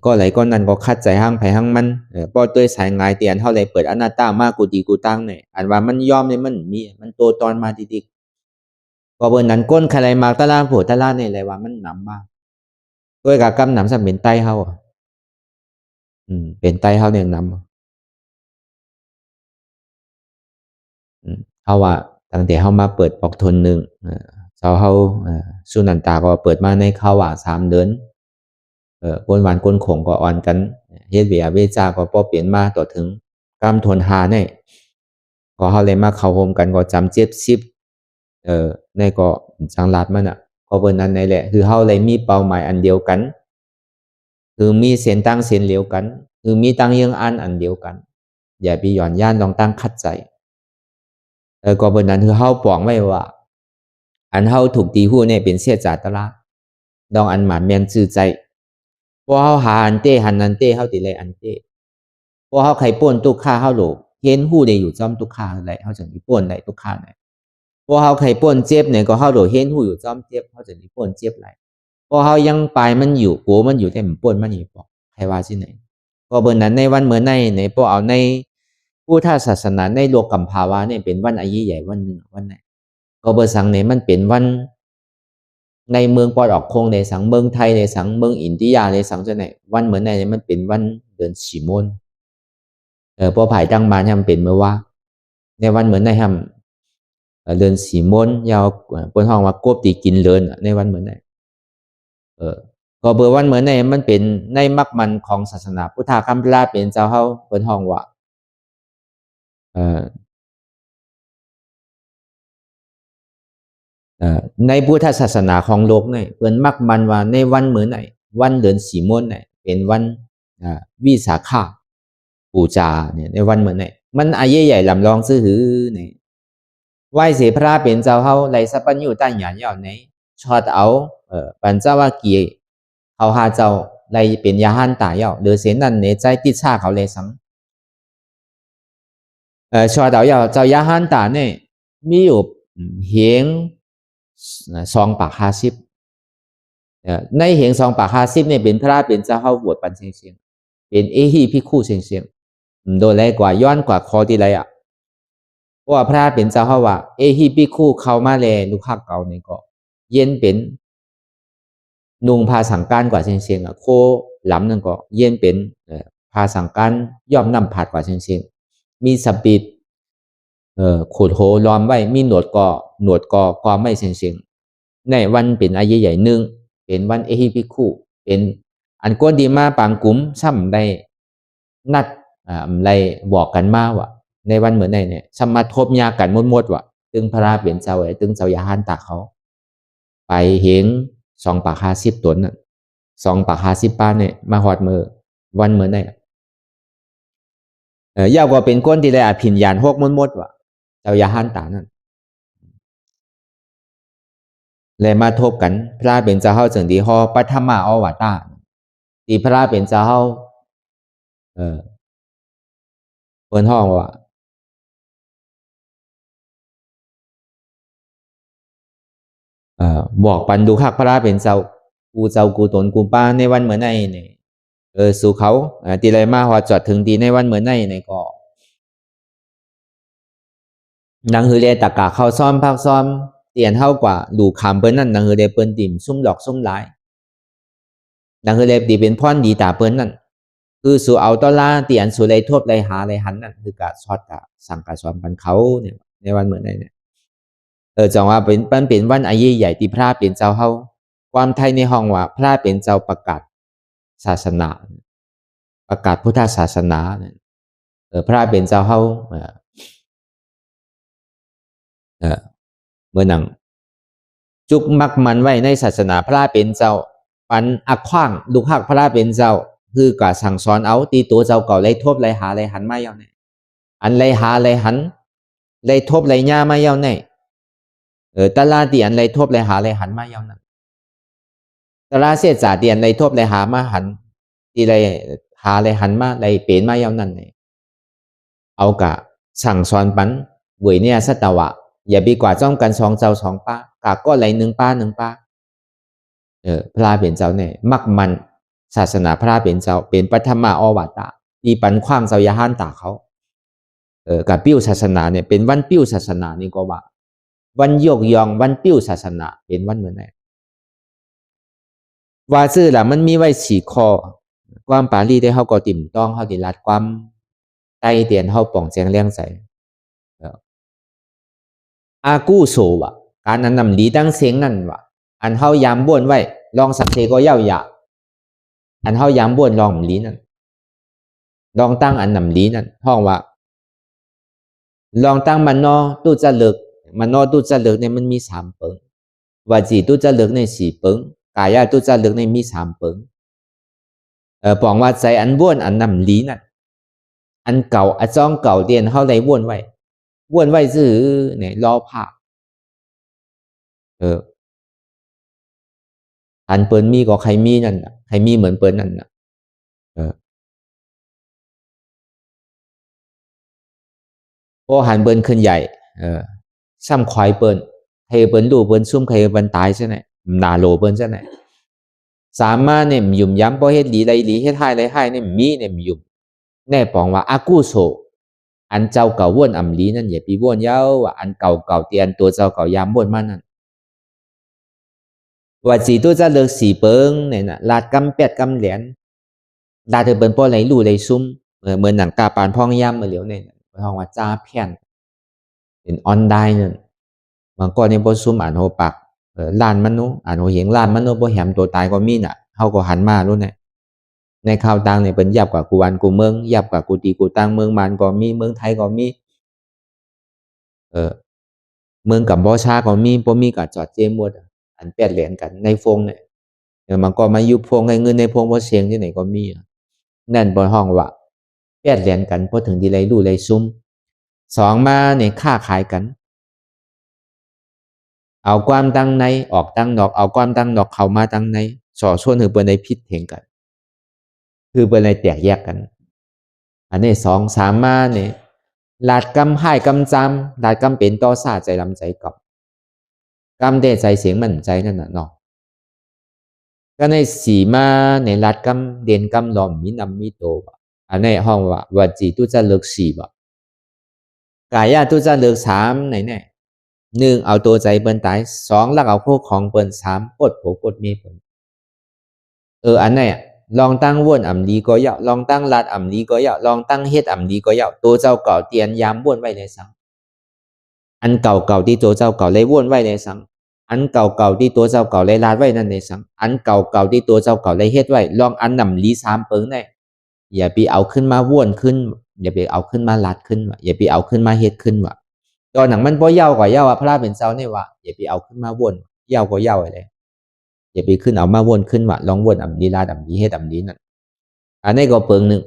ก็ไหลก็นั้นก็คัดใจห้างไผห้างมันบ่ด้วยสายงายที่อันเฮาไหลเปิดอนาตามากูดีกูตั้งเนี่ยอันว่ามันยอมเนี่ยมันมีมันโตตอนมาดีๆก็เบิ่นนั้นก้นใครไหลมากตลาดโผตลาดเนี่ยไหลว่ามันหนำมากด้วยกับกำหนำซะเป็นไตเฮาเป็นไตเฮาเนี่ยนำเฮาว่าตั้งแต่เฮามาเปิดปอกทนนึงเจ้าเฮาสุนันตาก็เปิดมาในเขาว่า3เดือนก้นหวานก้นขงก็อ่อนกันเฮ็ดเวียเวจาก็บ่เปลี่ยนมาต่อถึงกำทนหาเนี่ยก็เฮาเลยมาเข้าโฮมกันก็จำเจ็บ10ในก็จังลาดมันก็เบิ่นนั้นนี่แหละคือเฮาเลยมีเป้าหมายอันเดียวกันคือมีเส้นตั้งเส้นเดียวกันคือมีตั้งยังอันเดียวกันอย่าไปหย่อนย่านลองตั้งคัดใจก็เบิ่นนั้นคือเฮาปองไว้ว่าอันเฮาถูกตีหู้เนี่ยเป็นเสียจากตลาดดองอันหมาแม่นซื่อใจพอเฮาหาอันเต้หันนันเต้เฮาติเลยอันเต้พอเฮาไขป่นตุกค่าเฮาโหลเห็นหู้ได้อยู่จ้อมตุกค่าได้เฮาจังสิป่นได้ตุกค่าได้พอเฮาไขป่นเจ็บเนี่ยก็เฮาโหลเห็นหู้อยู่จ้อมเจ็บเฮาจังสิป่นเจ็บไหลพอเฮายังปลายมันอยู่โกมันอยู่แต่มันป่นมันนี่บ่ใครว่าสิไหนก็เบิ่นนั้นในวันเมื่อในพอเอาใน พุทธศาสนาในโลกกัมภาวะเนี่ยเป็นวันอายุใหญ่วันหนึ่งวันไหนก็เบอร์สังเนี่ยมันเป็นวันในเมืองปอดออกคงในสังเมืองไทยในสังเมืองอินเดียในสังจะไหนวันเหมือนในมันเป็นวันเดือนสีมนพอผ่ายตั้งมาทำเป็นเมื่อว่าในวันเหมือนในทำเดือนสีมนยาวบนห้องว่ากบตีกินเลินในวันเหมือนในก็เบอร์วันเหมือนในมันเป็นในมักมันของศาสนาพุทธคัมภีร์เป็นเจ้าเฮาบนห้องว่าในพุทธศาสนาของโลกเนี่ยเปิ้นมักมันว่าในวันเหมือนไหนวันเดือนสีมนเนี่ยเป็นวันวิสาขบูชาเนี่ยในวันเหมือนไหนมันอายุใหญ่ลำลองซื้อหือเนี่ยไหว้เสพระเป็นเจ้าเฮาไหลสัพพัญญูตั้งหยานยาวไหนชอดเอาปัญจวัคคีย์เขาหาเจ้าไหลเป็นยาหันตายาวหรือเสนั่นในใจติดชาเขาเลยสังชอดเอาเจ้ายาหันตาเนี่ยมีอยู่เหียง250ในเหง250เนี่ยเป็นพระเป็นเจ้าเฮาบวชปันเชียงเป็นเอหีภิกขุเชียงโดยแลกว่าย้อนกว่าคอที่ไรเพราะว่าพระเป็นเจ้าเฮาว่าเอหีภิกขุเข้ามาแลลูกฮักเก่านี่ก็เย็นเป็นนุงพาสังการกว่าเชียงโคหลำนั่นก็เย็นเป็นพาสังการย่อมนำผัดกว่าเชียงมีสปิดขุดโหล้อมไว้มีหนวดก็ไม่เชียงในวันเป็นอายุใหญ่หนึ่งเป็นวันเอหิภิกขุเป็นอันก็ดีมาปางกุมซ้ำได้นัดอะไรบอกกันมาว่าในวันเหมือนในเนี่ยสมาทบยากันมดว่าตึงพระเป็นเจ้าตึงเจ้ายาหันตาเขาไปเห็น250ตัวนั่น250ป้าเนี่ยมาหอดมือวันเหมือนในยาวกว่าเป็นก้นที่ได้อภิญญาณ6มดว่าเจ้ายาหันตานั่นเลยมาทบกันพระเป็นเจ้าเฮาจึงดีฮอปัทมาอวตารที่พระเป็นเจ้าเฮาเพิ่นห้องว่าบอกปันดูคักพระเป็นเจ้ากูตนกูป้าในวันเหมือนในเนี่ยสู่เขาตีไรมาฮอดจอดถึงดีในวันเหมือนในเนี่ยก็นางฮือเลตะกะเข้าซ้อมพักซ้อมเตียนเท่ากว่าดูคำเปิ้นนั่นนางฮือเลเปิ้นติ่มซุ่มหลอกซุ่มหลายนางฮือเลดีเป็นพ่อนดีตาเปิ้นนั่นคือสู่เอาตอลาเตียนสู่ไรทบไรหาไรหันนั่นคือกะชอดกะสั่งกะซ้อมกันเขาเนี่ยในวันเหมือนในเนี่ยจังว่าเป็นวันอายุใหญ่ที่พระเป็นเจ้าเฮาความไทยในห้องว่าพระเป็นเจ้าประกาศศาสนาประกาศพุทธศาสนาเนี่ยพระเป็นเจ้าเฮาเมื่อนังจุกมักมันไว้ในศาสนาพระเป็นเจ้าปันอักขว้างลูกหักพระเป็นเจ้าคือกะสั่งสอนเอาตีตัวเจ้าเก่าไรทบไรหาไรหันมาเย้าเนี่ยอันไรหาไรหันไรทบไรย่ามาเย้าเนี่ยตลาดเตียนไรทบไรหาไรหันมาเย้านั่นตลาดเสียจ่าเตียนไรทบไรหามาหันตีไรหาไรหันมาไรเปลี่ยนมาเย้านั่นเนี่ยเอากะสั่งสอนปันเวยเนี่ยสัตวะอย่าบีกว่าจ้องกัน2เจ้า2ป้ากะก็ไร1ป้า1ป้าพระเป็นเจ้าเนี่ยมักมันศาสนาพระเป็นเจ้าเป็นปัทมาอวตารดีปันขว้างเจ้ายาหันตาเขากับปิ้วศาสนาเนี่ยเป็นวันปิ้วศาสนานี่ก็ว่าวันโยกยองวันปิ้วศาสนาเป็นวันเหมือนไหนว่าซื่อล่ะมันมีไว้4ข้อความปาลีได้เฮาก็ติ่มต้องเฮาติรัดความใต้เตียนเฮาป่องแจงเลี้ยงใส่อากูโซวะการนั้นนำดีตั้งเสียงนั่นวะอันเฮายามบ้วนไว้ลองสักเทก็เย้าหยาอันเฮายามบ้วนลองลีนั่นลองตั้งอันนำลีนั่นห้องว่าลองตั้งมันนอตู้จะเลิกมันนอตู้จะเลิกเนี่ยมันมี3เปิงวาจีตู้จะเลิกใน4เปิงกายะตู้จะเลิกในมี3เปิงปองว่าใจอันบ้วนอันนำลีนั่นอันเก่าอันจ้องเก่าเตียนเฮาได้บ้วนไว้ซื่อเนี่ยรอผ้าอันเปิ้นมีก็ใครมีนั่นใครมีเหมือนเปิ้นนั่นโอ้หันเปิ้นขึ้นใหญ่ซ้ำควายเปิ้นใครเปิ้นดูเปิ้นซุ่มใครเปิ้นตายซะไหนนาโลเปิ้นซะไหนสามารถเนี่ยยุ่มย้ำบ่เฮ็ดหลีไรหลีเฮ็ดให้ไรให้เนี่ยมีเนี่ยยุ่มแน่ปองว่าอากูโซ อันเจ้าเก่าว่นอ่ำลีนั่นอย่าไปว่นเย้าว่าอันเก่าเตียนตัวเจ้าเก่ายามว่นมานั่นว่าสีตัวจะเลิกสีเปิงเนี่ยนะลาดกำเป็ดกำเหรียญลาดเธอเป็นป้อไหลลู่ไหลซุ้มเหมือนหนังกาปานพองย่ำมาเหลียวเนี่ยห้องว่าจ้าเพี้ยนเป็นออนได้นั่นบางก่อนเนี่ยป้อซุ้มอ่านโหปักลานมันนู้อ่านโหเหียงลานมันนู้ป้อแหมตัวตายก็มีน่ะเขาก็หันมาลุ้นเนี่ยในข่าวต่างเนี่ยเป็นยับกว่ากูวันกูเมืองยับกว่ากูตีกูตังเมืองมันก็มีเมืองไทยก็มีเมืองกัมพูชาก็มีป้อมีกับจอดเจมวดอันแปดเหรียญกันในฟงเนี่ยมันก็มายุบพงให้เงินในพงเพราะเสียงที่ไหนก็มีนั่นบนห้องว่าแปดเหรียญกันพอถึงดีไรลู่ไรซุ้มสองมาเนี่ยค้าขายกันเอาความตั้งในออกตั้งนอกเอาความตั้งนอกเข้ามาตั้งในส่อชวนคือเปิดในพิษเถงกันคือเปิดในแตกแยกกันอันนี้สองสามมาเนี่ยลาดกำให้กำจำลาดกำเป็นต่อซาใจลำใจกับกำเดใจเสียงมันใจนั่นน่ะเนาะก็ในสีมาในลาดกำเด่นกำลอมมีนำมีโตอันนี้ห้องว่าวัจีตุจะเลิกสีบ่กายตุจะเลิกสามไหนเนี่ยหนึ่งเอาตัวใจเปิ้นตายสองลักเอาพวกของเปิ้นสามปดโผปดเมเปิ้นอันนี้ลองตั้งว่นอ่ำดีก็ยาวลองตั้งลาดอ่ำดีก็ยาวลองตั้งเฮ็ดอ่ำดีก็ยาวตัวเจ้าเก่าเตียนยามว่นไว้ในสังอันเก่าที่ตัวเจ้าเก่าเลยว่นไว้ในสังอันเก่าที่ตัวเจ้าเก่าเลยลาดไว้นั่นในสังอันเก่าที่ตัวเจ้าเก่าเลยเฮ็ดไว้ลองอันนำลีสามเปิ้งได้อย่าไปเอาขึ้นมาว่นขึ้นอย่าไปเอาขึ้นมาลาดขึ้นว่ะอย่าไปเอาขึ้นมาเฮ็ดขึ้นว่ะตอนหนังมันบ่ยาวกว่ายาวพระเป็นเจ้าเนี่ยว่ะอย่าไปเอาขึ้นมาว่นยาวก็ยาวอะไรอย่าไปขึ้นเอามาว่นขึ้นว่ะลองว่นอ่ำดีลาดอ่ำดีเฮ็ดอ่ำดีนั่นอันนี้ก็เปิงหนึ่ง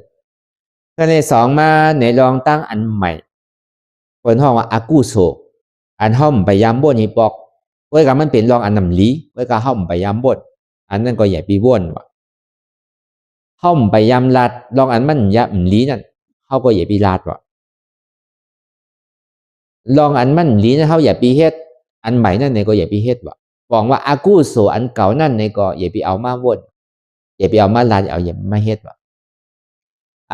ก็ในสองมาในลองตั้งอันใหม่คนห้องว่าอากูโซอันห้อมไปย้ำบ่นให้ปอกไว้กับมันเป็นลองอันนำลีไว้กับห้อมไปย้ำบ่นอันนั้นก็อย่าไปว่นว่ะห้อมไปย้ำลาดลองอันมันย้ำลีนั่นเขาก็อย่าไปลาดว่ะลองอันมันลีนั่นเขาอย่าไปเฮ็ดอันใหม่นั่นในก็อย่าไปเฮ็ดว่ะบอกว่าอากูโซอันเก่านั่นในก็อย่าไปเอามาว่นอย่าไปเอามาลาดเอาอย่ามาเฮ็ดว่ะ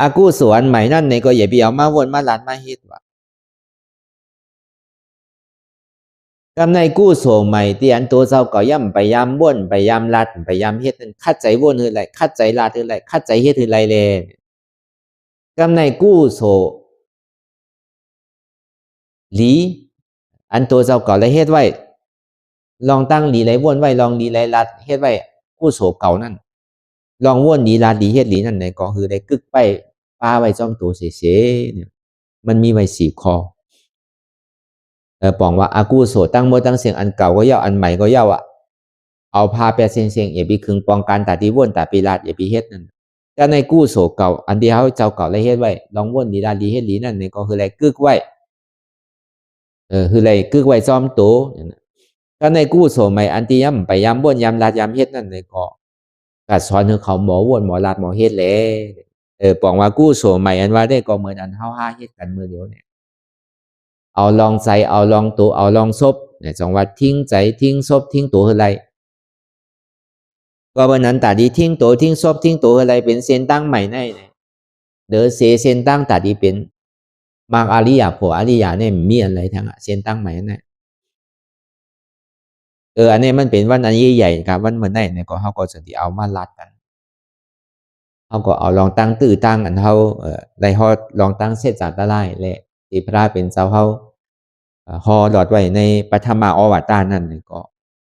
อากูโซอันใหม่นั่นในก็อย่าไปเอามาว่นมาลาดมาเฮ็ดว่ะกำในกู้โสใหม่ที่อันตัวเจ้าก็ย่ำไปย้ำบ่นไปย้ำลัดไปย้ำเฮ็ดนั่นคัดใจบ่นคืออะไรคัดใจลาดคืออะไรคัดใจเฮ็ดคืออะไรเลยกำในกู้โสหลีอันตัวเจ้าก็เลยเฮ็ดไว้ลองตั้งหลีไหลบ่นไว้ลองหลีไหลลัดเฮ็ดไว้กู้โสเก่านั่นลองว่นหลีลาดหลีเฮ็ดหลีนั่นในก็คือได้กึกไปป้าไว้จ้อมตัวเสๆเนี่ยมันมีไว้สี่คอปองว่าอากูโสตั้งโมตั้งเสียงอันเก่าก็ย่ออันใหม่ก็ย่อเอาพาแปดเสียงอย่าไปคึงปองการตัดที่ว่นตัดปีลาดอย่าไปเฮ็ดนั่นแต่ในกู้โสเก่าอันเดียวเจ้าเก่าเลยเฮ็ดไว้ลองว่นดีลาดีเฮ็ดดีนั่นนี่ก็คืออะไรกึกไว้คืออะไรกึกไว้ซ้อมโตก็ในกู้โสใหม่อันที่ย้ำไปย้ำว่นย้ำลาดย้ำเฮ็ดนั่นนี่ก็กัดสอนให้เขาหมอว่นหมอลาดหมอเฮ็ดเลยปองว่ากู้โสใหม่อันว่าได้ก็เหมือนอันเฮาห้าเฮ็ดกันมือเดียวเนี่ยเอาลองใจเอาลองตัวเอาลองซบเนี่ยจังว่าทิ้งใจทิ้งซบทิ้งตัวอะไรก็วันนั้นตาดีทิ้งตัวทิ้งซบทิ้งตัวอะไรเป็นเส้นตั้งใหม่ได้เนี่ยเดี๋ยวเส้นตั้งตาดีเป็นมากอาริยาผัวอาริยาเนี่ยมีอะไรทั้งเส้นตั้งใหม่นั่นอันนี้มันเป็นวันอันใหญ่ๆครับวันเหมือนไหนเนี่ยก็เขาก็จะที่เอามาลัดกันเขาก็เอาลองตั้งตื้อตั้งอันเขาได้ฮอดลองตั้งเสร็จจากตะไลและที่พระเป็นเจ้าเขาฮอดอดไว้ในปฐมาอวตารนั่นก็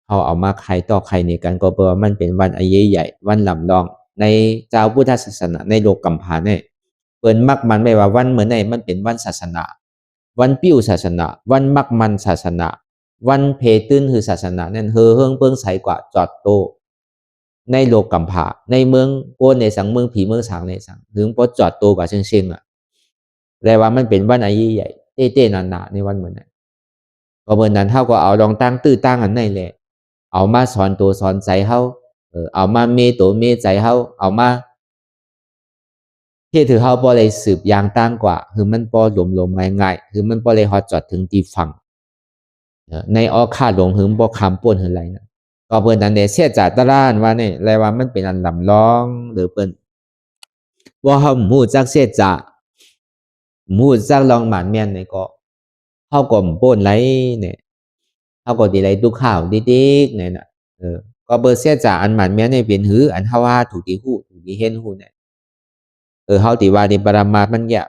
เขาเอามาใครต่อใครในกันก็เพราะว่ามันเป็นวันอันใหญ่ๆวันลำลองในเจ้าพุทธศาสนาในโลกกัมพาเนี่ยเปิ้นมักมันไม่ว่าวันเหมือนไหนมันเป็นวันศาสนาวันปิ้วศาสนาวันมักมันศาสนาวันเพตื้นคือศาสนานั่นเฮืองเปิ้งใสกว่าจอดโตในโลกกัมพาในเมืองโกนในสังเมืองผีเมืองสางในสังถึงพอจอดโตกว่าเชิงๆแต่ว่ามันเป็นวันอันใหญ่เต้ๆหนาๆในวันเหมือนนั้นก็เหมือนนั้นเท่าก็เอาลองตั้งตื้อตั้งอันไหนแหละเอามาสอนตัวสอนใจเขาเอามาเมตัวเมใจเขาเอามาที่ถือเขาพอเลยสืบยางตั้งกว่าคือมันพอหลมๆง่ายๆคือมันพอเลยฮอดจอดถึงตีฝั่งในออค่าหลงหึงพอคำป่นอะไรนะก็เปิ้นอันเดเสียจากตะล้านว่าเนี่ยอะไรว่ามันเป็นอันลำร้องหรือเปิ้นว่าเขาหมู่จักเสียจาก มูดซักลองหมันเมียนเนี่ยก็เขาก็มป้นไรเนี่ยเขาก็ดีไรตุกข่าวดิกเนี่ยนะก็เบอร์เสียจ่าอันหมันเมียนเนี่ยเป็นหืออันเขาว่าถูกตีหูถูกตีเห็นหูเนี่ยเขาตีว่าดีปรามามันแย่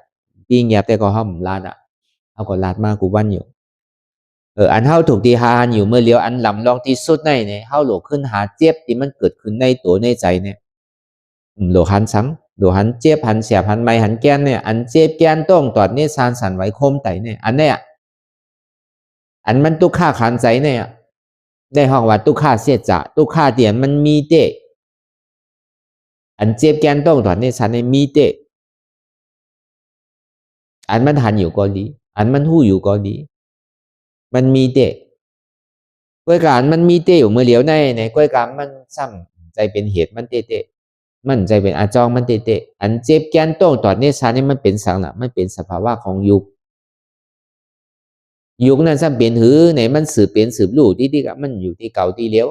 ปีเงียบแต่ก็ห้อมลาดอ่ะเขาก็ลาดมากกูวันอยู่อันเขาถูกตีหาอยู่เมื่อเลี้ยวอันลำลองที่สุดในเนี่ยเขาหลกขึ้นหาเจ็บที่มันเกิดขึ้นในตัวในใจเนี่ยหลกหันสังหลกหันเจ็บหันเสียบหันไม่หันแกนเนี่ยอันเจ็บแกนต้องตอดเนี่ยซานสันไหวคมไตเนี่ยอันเนี่ยอันมันตุกข่าขันใจเนี่ยได้ห้องว่าตุกข่าเสียจ่าตุกข่าเตียนมันมีเตะอันเจ็บแกนต้องตอดเนี่ยสันในมีเตะอันมันหันอยู่ก็ดีอันมันหู้อยู่ก็ดีมันมีเตะก้อยการมันมีเตะอยู่เมื่อเหลียวในก้อยการมันซ้ำใจเป็นเหตุมันเตะมันใจเป็นอาจองมันเตะอันเจ็บแกนต้องตอดเนี่ยสันนี่มันเป็นสังละมันเป็นสภาวะของยุคนั้นซ้ำเป็นหือไหนมันสืบเป็นสืบลู่ที่กับมันอยู่ที่เก่าที่เลี้ยว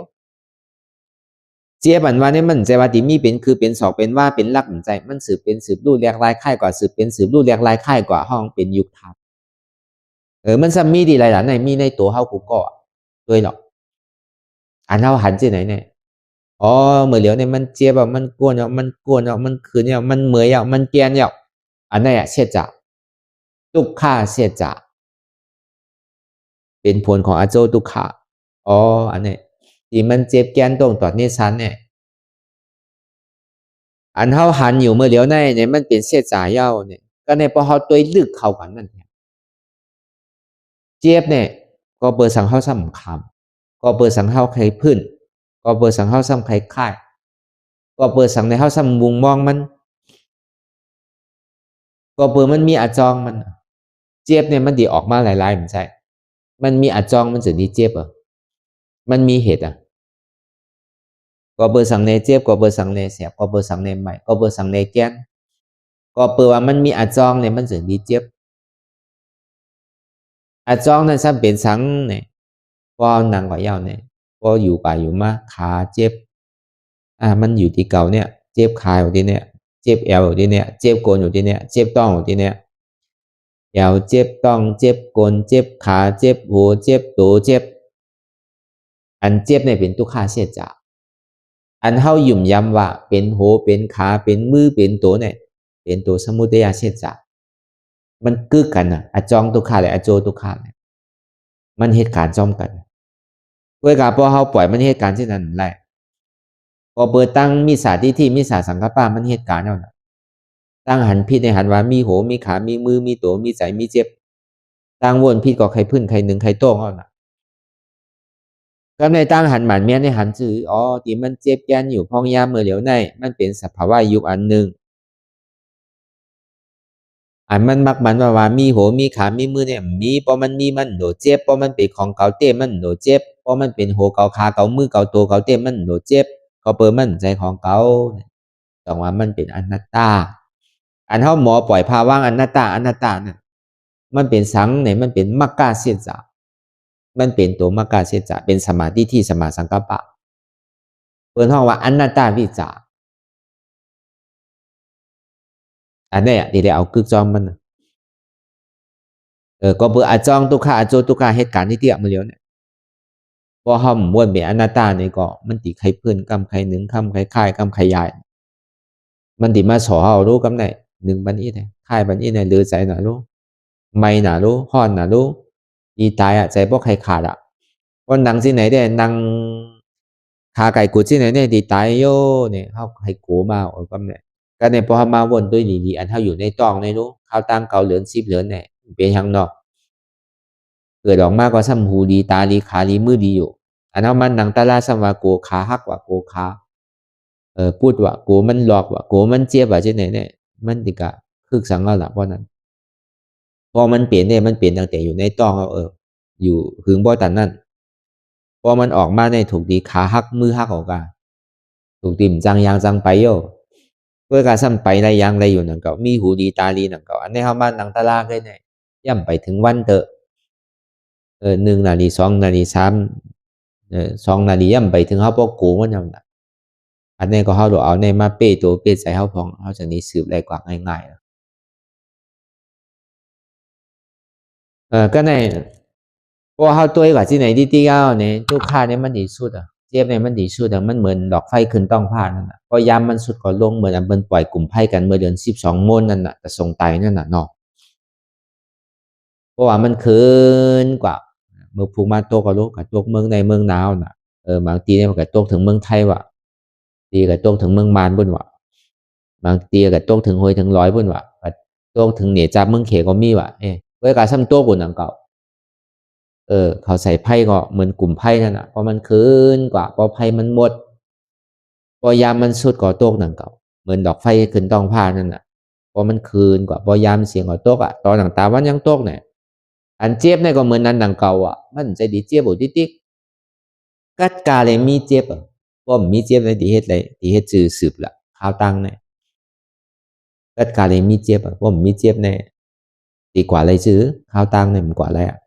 เจี๊ยบันว่าเนี่ยมันใจว่าที่มีเป็นคือเป็นสอบเป็นว่าเป็นลักใจมันสืบเป็นสืบลู่เรียกลายค่ายกว่าสืบเป็นสืบลู่เรียกลายค่ายกว่าห้องเป็นยุคทับมันซ้ำมีดีหลายหลานในมีในตัวเฮากูก็ด้วยหรอกอันเฮาหันที่ไหนเนี่ยเมื่อเหลียวเนี่ยมันเจี๊ยบมันกวนมันคืนเนี่ยมันเหมยมันเกียนเนี่ยอันนั้นเสียจ่าตุกข่าเสียจ่าเป็นผลของอาโจตุข่าอันนี้ที่มันเจ็บแกนตรงตอดนี่ซันเนี่ยอันเฮาหันอยู่เมื่อเหลียวในเนี่ยมันเป็นเสียจ่าเย้าเนี่ยก็ในพอเฮาตัวลึกเข้ากันนั่นเจ็บเนี่ยก็เปิดสังเฮาซ้ำคำก็เปิดสังเฮาใครพื้นก็เปิดสังเฮาซ้ำใครค่ายก็เปิดสังในเฮาซ้ำมุงมองมันก็เปิดมันมีอาจองมันเจ็บเนี่ยมันดีออกมาหลายๆเหมือนใช่มันมีอาจองมันจะดีเจ็บมันมีเหตุก็เบอร์สังในเจ็บก็เบอร์สังในเสียบก็เบอร์สังในใหม่ก็เบอร์สังในแกนก็เปิดว่ามันมีอาจองเนี่ยมันจะดีเจ็บอาจองนั้นซ้ำเป็นสังเนี่ยพอหนังกว่ายาวเนี่ยพออยู่ไปอยู่มาขาเจ็บมันอยู่ที่เก่าเนี่ยเจ็บขาอยู่ที่เนี่ยเจ็บเอวอยู่ที่เนี่ยเจ็บโกนอยู่ที่เนี่ยเจ็บต้องอยู่ที่เนี่ยเอวเจ็บต้องเจ็บโกนเจ็บขาเจ็บหัวเจ็บตัวเจ็บอันเจ็บเนี่ยเป็นตุกขาเสียจ่าอันเฮาหยุ่มย้ำว่าเป็นโหเป็นขาเป็นมือเป็นตัวเนี่ยเป็นตัวสมุทัยเสียจ่ามันกึกกันอาจองตุกขาและอาโจตุกขาเนี่ยมันเหตุการณ์จอมกันด้วยการพอเฮาปล่อยมันเหตุการณ์เช่นนั้นแหละพอเปิดตั้งมีสาที่มีสาสังกปะมันเหตุการณ์เอาตั้งหันพิษในหันว่ามีโหมีขามีมือมีตัวมีใจมีเจ็บตั้งวนพิษก็ใครพื้นใครหนึ่งใครโต้งเอาก็ในตั้งหันหมันเมียในหันจื้อที่มันเจ็บแกนอยู่พองยามเมื่อเหลียวในมันเป็นสภาวะยุคอันหนึ่งอันมันมักมันว่ามีโหมีขามีมือเนี่ยมีเพราะมันมีมันโดเจ็บเพราะมันเป็นของเก่าเต้มันโดเจ็บเพราะมันเป็นโหเก่าขาเก่ามือเก่าตัวเก่าเต้มันโดเจ็บก็เปิดมันใจของเก่าต้องว่ามันเป็นอนัตตาอันเฮาหมอปล่อยภาวะอนัตตาน่ะมันเป็นสังเนี่ยมันเป็นมรรคเสียจ่ามันเป็นตัวมรรคเสียจ่าเป็นสมาธิที่สมาสังกัปปะเปิดห้องว่าอนัตตาวิจาอันนี้ที่ได้เอากึกจอมมันก็เปิดอาจองตุกขาอาโจตุกขาเหตุการณ์ที่เตี้ยมาเลียวเนี่ยพอห้อมวนเป็นอนัตตาเนี่ยก็มันติใครเพื่อนกำใครหนึ่งคำใครค่ายกำใครใหญ่มันติมาสอเอารู้กำไหนหนึ่งบันนี้เนี่ยค่ายบันนี้เนี่ยเลือใจหนารู้ไม่หนารู้ห้อนหนารู้อีตายใจพวกใครขาดว่านังที่ไหนได้นังขาไก่กูที่ไหนเนี่ยดีตายโย่เนี่ยเขาให้กูมากำเนี่ยก็เนี่ยพอมาวนด้วยดีๆอันเขาอยู่ในตองในรู้ข้าวตั้งเกาเหลือนซิบเหลือนเนี่ยเป็นทางนอกเกิดออกมาก็ซ้ำหูดีตาดีขาดีมือดีอยู่อันนั้นมันนังตาลาซ้ำว่าโกขาหักว่าโกขาพูดว่าโกมันหลอกว่าโกมันเจี๊ยบว่าที่ไหนเนี่ยมันติกะคึกสังเอาละเพราะนั้นพอมันเปลี่ยนเนี่ยมันเปลี่ยนตั้งแต่อยู่ในตองอยู่หึงบ่ตันนั่นพอมันออกมาในถูกดีขาหักมือหักออกกันถูกติ่มจังยางจังไปโยเพื่อการซ้ำไปในยางในอยู่หนังเก่ามีหูดีตาดีหนังเก่าอันนี้เขามาหนังตาลากได้เนี่ยย่ำไปถึงวันเถอะ1 นาที2 นาที3 2 นาทีย่ำไปถึงเขาพวกกูมันยังอันนี้ก็เขาเอาในมาเป้ตัวเป้ใส่เขาพองเขาจะนี้สืบได้กว่าง่ายๆ ก็ในพอเขาตัวกว่าที่ไหนที่เอาเนี่ยทุกค่าเนี่ยมันดีสุดอ่ะเจ็บเนี่ยมันดีสุดอ่ะมันเหมือนดอกไฟขึ้นต้องผ่านนั่นแหะพอยามมันสุดก็ลงเหมือนมันปล่อยกลุ่มไพ่กันเมื่อเดือน12โมงนั่นน่ะแต่ทรงไตนั่นน่ะเนาะเพราะว่ามันคืนกว่าเมื่อภูมาโตก็รู้กับตัวเมืองในเมืองหนาวน่ะบางทีเนี่ยมันก็ตกถึงเมืองไทยว่ะตีก็ตกถึงเมืองมานบนว่ะบางทีก็ตกถึงหอยถึงร้อยบนว่ะก็ตกถึงเหนือจากเมืองเขก็มีว่ะเว้ยการซ้ำตัวกูนังเก่าเขาใส่ไพ่ก็เหมือนกลุ่มไพ่นั่นน่ะเพราะมันคืนกว่าพอไพ่มันหมดพอยามมันสุดก็ตกนังเก่าเหมือนดอกไฟขึ้นต้องผ้านั่นน่ะพอมันคืนกว่าพอยามเสียงก็ตกอ่ะตอนหนังตาวันยังตกเนี่ยอันเจ็บเนี่ยก็เหมือนนั้นดังเก่าอ่ะมันใจดีเจ็บบุติติ๊กกัดกาเลยมีเจ็บอ่ะว่ามีเจ็บเลยดีเฮ็ดเลยดีเฮ็ดจือสืบละข้าวตังเนี่ยกัดกาเลยมีเจ็บอ่ะว่ามีเจ็บเนี่ยดีกว่าเลยจื้อข้าวตังเนี่ยมันกว่าอะไรอ่ะ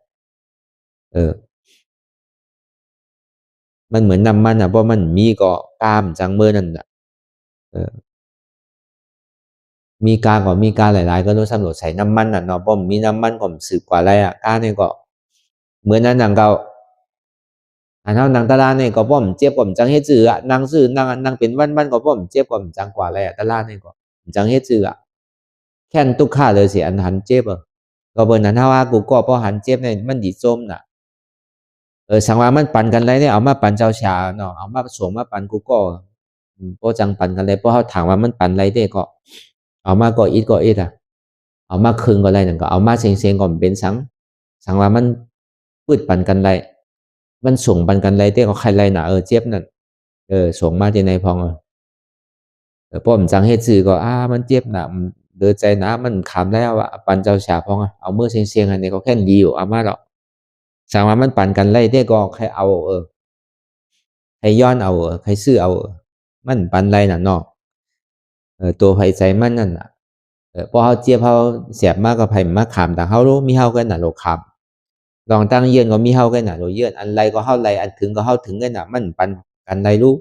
มันเหมือนน้ำมันอ่ะเพราะมันมีก็กามจังเมื่อนั่นอ่ะมีกาก็มีกาหลายๆก็รู้สำรวจใส่น้ำมันอ่ะเนาะเพราะมีน้ำมันก็สืบกว่าอะไรอ่ะกาเนี่ยก็เหมือนนั้นหนังเก่าอันเท่าหนังตลาดเนี่ยก็ป้อมเจ็บก็จังเฮ็ดจื้ออ่ะนางซื้อนางเป็นวันก็ป้อมเจ็บก็จังกว่าอะไรอ่ะตลาดเนี่ยก็จังเฮ็ดจื้ออ่ะแค่นตุกข้าเลยสิอันหันเจ็บอ่ะก็เบิ่นนั้นถ้าว่ากูก็พอหันเจ็บเนี่ยมันดีส้มน่ะสังว่ามันปั่นกันไรเนี่ยเอามาปั่นเจ้าชาเนาะเอามาผสมมาปั่นกูก็พอจังปั่นกันเลยเพราะเขาถามว่ามันปั่นไรได้ก็เอามาก็อีดอ่ะเอามาครึ่งก็ไรนั่นก็เอามาเสียงก็เป็นสังว่ามันพืชปั่นกันไรมันส่งปั่นกันไรได้ก็ใครไรน่ะเจ็บนั่นส่งมาที่ในพองพอผมจังเฮ็ดซื้อก็มันเจ็บน่ะเดือใจนะมันขำแล้วอ่ะปั่นเจ้าชาพองเอามือเสียงอันนี้ก็แค่ดีอยู่เอามาหรอกสังว่ามันปั่นกันไรได้ก็ใครเอาใครย้อนเอาใครซื้อเอามันปันไรน่ะเนาะตัวไผใจมันนั่นน่ะพอเขาเจี๊ยบเขาเสียบมากก็ไผมาขามแต่เขารู้มีเฮากันน่ะโลขามลองตั้งเยือนก็มีเฮากันน่ะโลเยือนอันไรก็เฮาไรอันถึงก็เฮาถึงกันน่ะมันปันกันไรรู้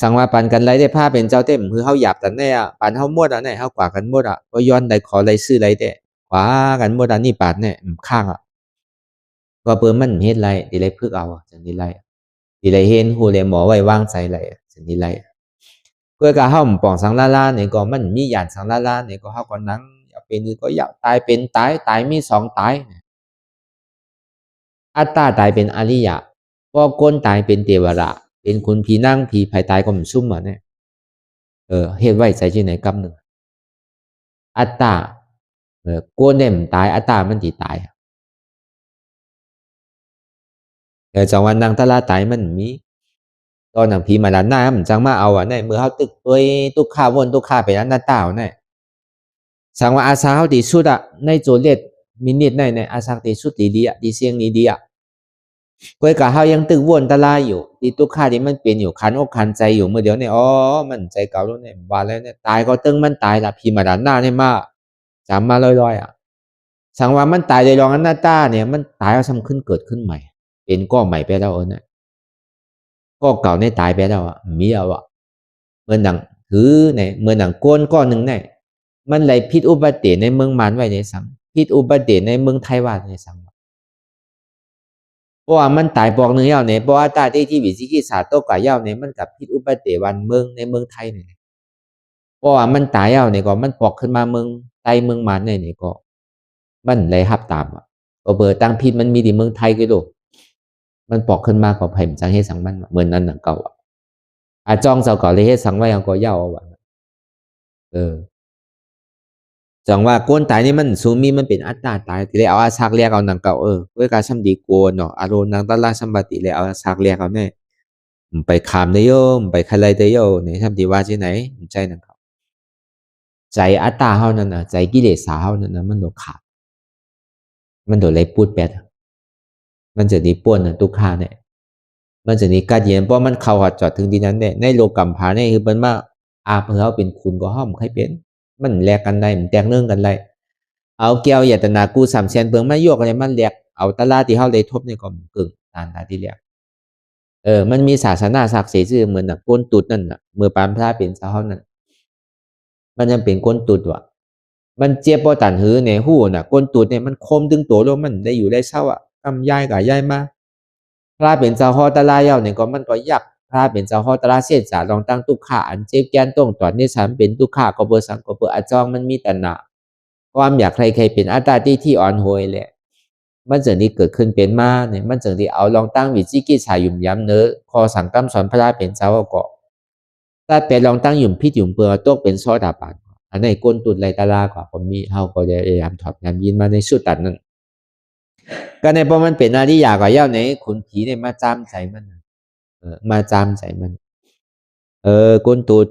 สั่งว่าปันกันไรได้ผ้าเป็นเจ้าเต็มคือเฮาหยาบแต่แน่อ่ะปันเฮาหมดอ่ะเนี่ยเฮากว่ากันหมดอ่ะก็ย้อนได้ขอไรซื้อไรแต่ขวากันหมดอ่ะนี่ปาดเนี่ยข้างอ่ะก็เปิ้นมันเฮ็ดไรดีไรพึกเอาจังดีไรดีไรเห็นหูเลยหมอไว้วางใจไรจังดีไรเพื่อกะเฮาป่องสังลาลาเนี่ยก็มันมีหยาดสังลาลาเนี่ยก็เฮาก็นั่งอยากเป็นก็อยากตายเป็นตายมี2ตายอัตตาตายเป็นอริยะพอคนตายเป็นเทวราเป็นคุณผีนั่งผีภัยตายก็มันซุ่มอ่ะเนี่ยเฮ็ดไว้ใจที่ไหนกำหนึ่งอัตตาคนเนี่ยมันตายอัตตามันสิตายจังว่านั่งตะลาตายมันมีตอนหนังผีมาล้านหน้ามันจังมาเอาอ่ะเนี่ยเมื่อเฮาตึกตัวตุกข้าวนตุกข้าเป็นอนัตตาเนี่ยสังว่าอาสาเฮาดีสุดอ่ะในโจเลตมินิทในอาสาดีสุดดีอ่ะดีเสียงนี้ดีอ่ะก้อยกะเฮายังตึกวนตะลาอยู่ที่ตุกข้าที่มันเป็นอยู่คันอกคันใจอยู่เมื่อเดี๋ยวเนี่ยมันใจเก่าแล้วเนี่ยบาแล้วเนี่ยตายก็ตึงมันตายละผีมาล้านหน้าเนี่ยมาจำมาลอยๆอ่ะสังว่ามันตายโดยรองอนัตตาเนี่ยมันตายเอาซ้ำขึ้นเกิดขึ้นใหม่เป็นก้อใหม่ไปแล้วเนี่ยก็เก่าในตายไปแล้วอ่ะมีเอาอ่ะเมื่อหนังถือเนี่ยเมื่อหนังโกนก้อนหนึ่งเนี่ยมันไหลพิษอุบัติเหตุในเมืองมานไว้ในสังพิษอุบัติเหตุในเมืองไทยว่าในสังเพราะว่ามันตายปอกหนึ่งเย้าเนี่ยเพราะว่าตาที่วิสิกิสาโตกะเย้าเนี่ยมันกับพิษอุบัติเหตุวันเมืองในเมืองไทยเนี่ยเพราะว่ามันตายเย้าเนี่ยก็มันปอกขึ้นมาเมืองไทยเมืองมานเนี่ยก็มันไหลหับตามอ่ะก็เบอร์ตั้งพิษมันมีที่เมืองไทยก็ดูมันปอกขึ้นมาก็ไผ่จังเฮ็ดสังมันเหมือนนั้นหนังเก่าจ้องเจ้าเก่าเลยเฮ็ดสังไว้ยังก็เย้าว่ะจังว่าก้นตายนี่มันซูมีมันเป็นอัตตาตายที่เลยเอาอาซักเรียกเอาหนังเก่าเว้ยการซ้ำดีกวนเนาะอารมณ์นางตะลาสัมปติเลยเอาอาซักเรียกเอาเนี่ยไปขามได้โยมไปใครไรได้โยเนี่ยซ้ำดีว่าที่ไหนใจหนังเก่าใจอัตตาเฮานั่นน่ะใจกิเลสเฮานั่นน่ะมันโดนขาดมันโดนอะไรพูดแปดมันจะนี้ป่วนทุกข้าเนี่ยมันจะนี้กัดเย็นเพราะมันเข้าหัดจอดถึงที่นั้นเนี่ยในโลกกัมพาเนี่ยคือเป็นว่าเพื่อเขาเป็นคุณก็ห้อมใครเป็นมันแลกกันได้มันแตกเนื่องกันได้เอาแก้วอย่าตนากู3 แสนเบิ่งมาโยกอะไรมันแลกเอาตะลาที่เฮาได้ทบนี่ก็กึ่งตานตาที่แลกมันมีศาสนาศักดิ์ศรีชื่อเหมือนน่ะก้นตุดนั่นน่ะเมื่อปานพระเป็นเจ้าเฮานั่นมันยังเป็นก้นตุดว่ะ มันเจ็บบ่ตันหือในหูน่ะก้นตูดเนี่ยมันคมดึงตัวลงมันได้อยู่ได้เศร้าอ่ะกำย้ายกับย้ายมาพระเป็นเจ้าฮอตะลาเย้าเนี่ยก็มันก็ยักพระเป็นเจ้าฮอตะลาเสียจ่าลองตั้งตุกขาอันเจ็บแกนต้องตอนนี้ฉันเป็นตุกขาก็เบอร์สังก็เบอร์อาจองมันมีแต่หนาความอยากใครเป็นอัตตาที่อ่อนโหยแหละมันจึงที่เกิดขึ้นเป็นมาเนี่ยมันจึงที่เอาลองตั้งวิจิกิจฉายุ่มย้ำเนื้อคอสั่งกำสอนพระเป็นเจ้าก็ถ้าเป็นลองตั้งยุ่มพิษยุ่มเปลือตกเป็นซอดาบานอันในก้นตุดไรตาลากว่าผมมีเฮาก็จะพยายามถอดงานยินมาในสุดตัดนั้นก็ในพอมันเป็นอาริยากว่าเย้าในขุนผีเนี่ยมาจามใจมันมาจามใจมันก้นตุด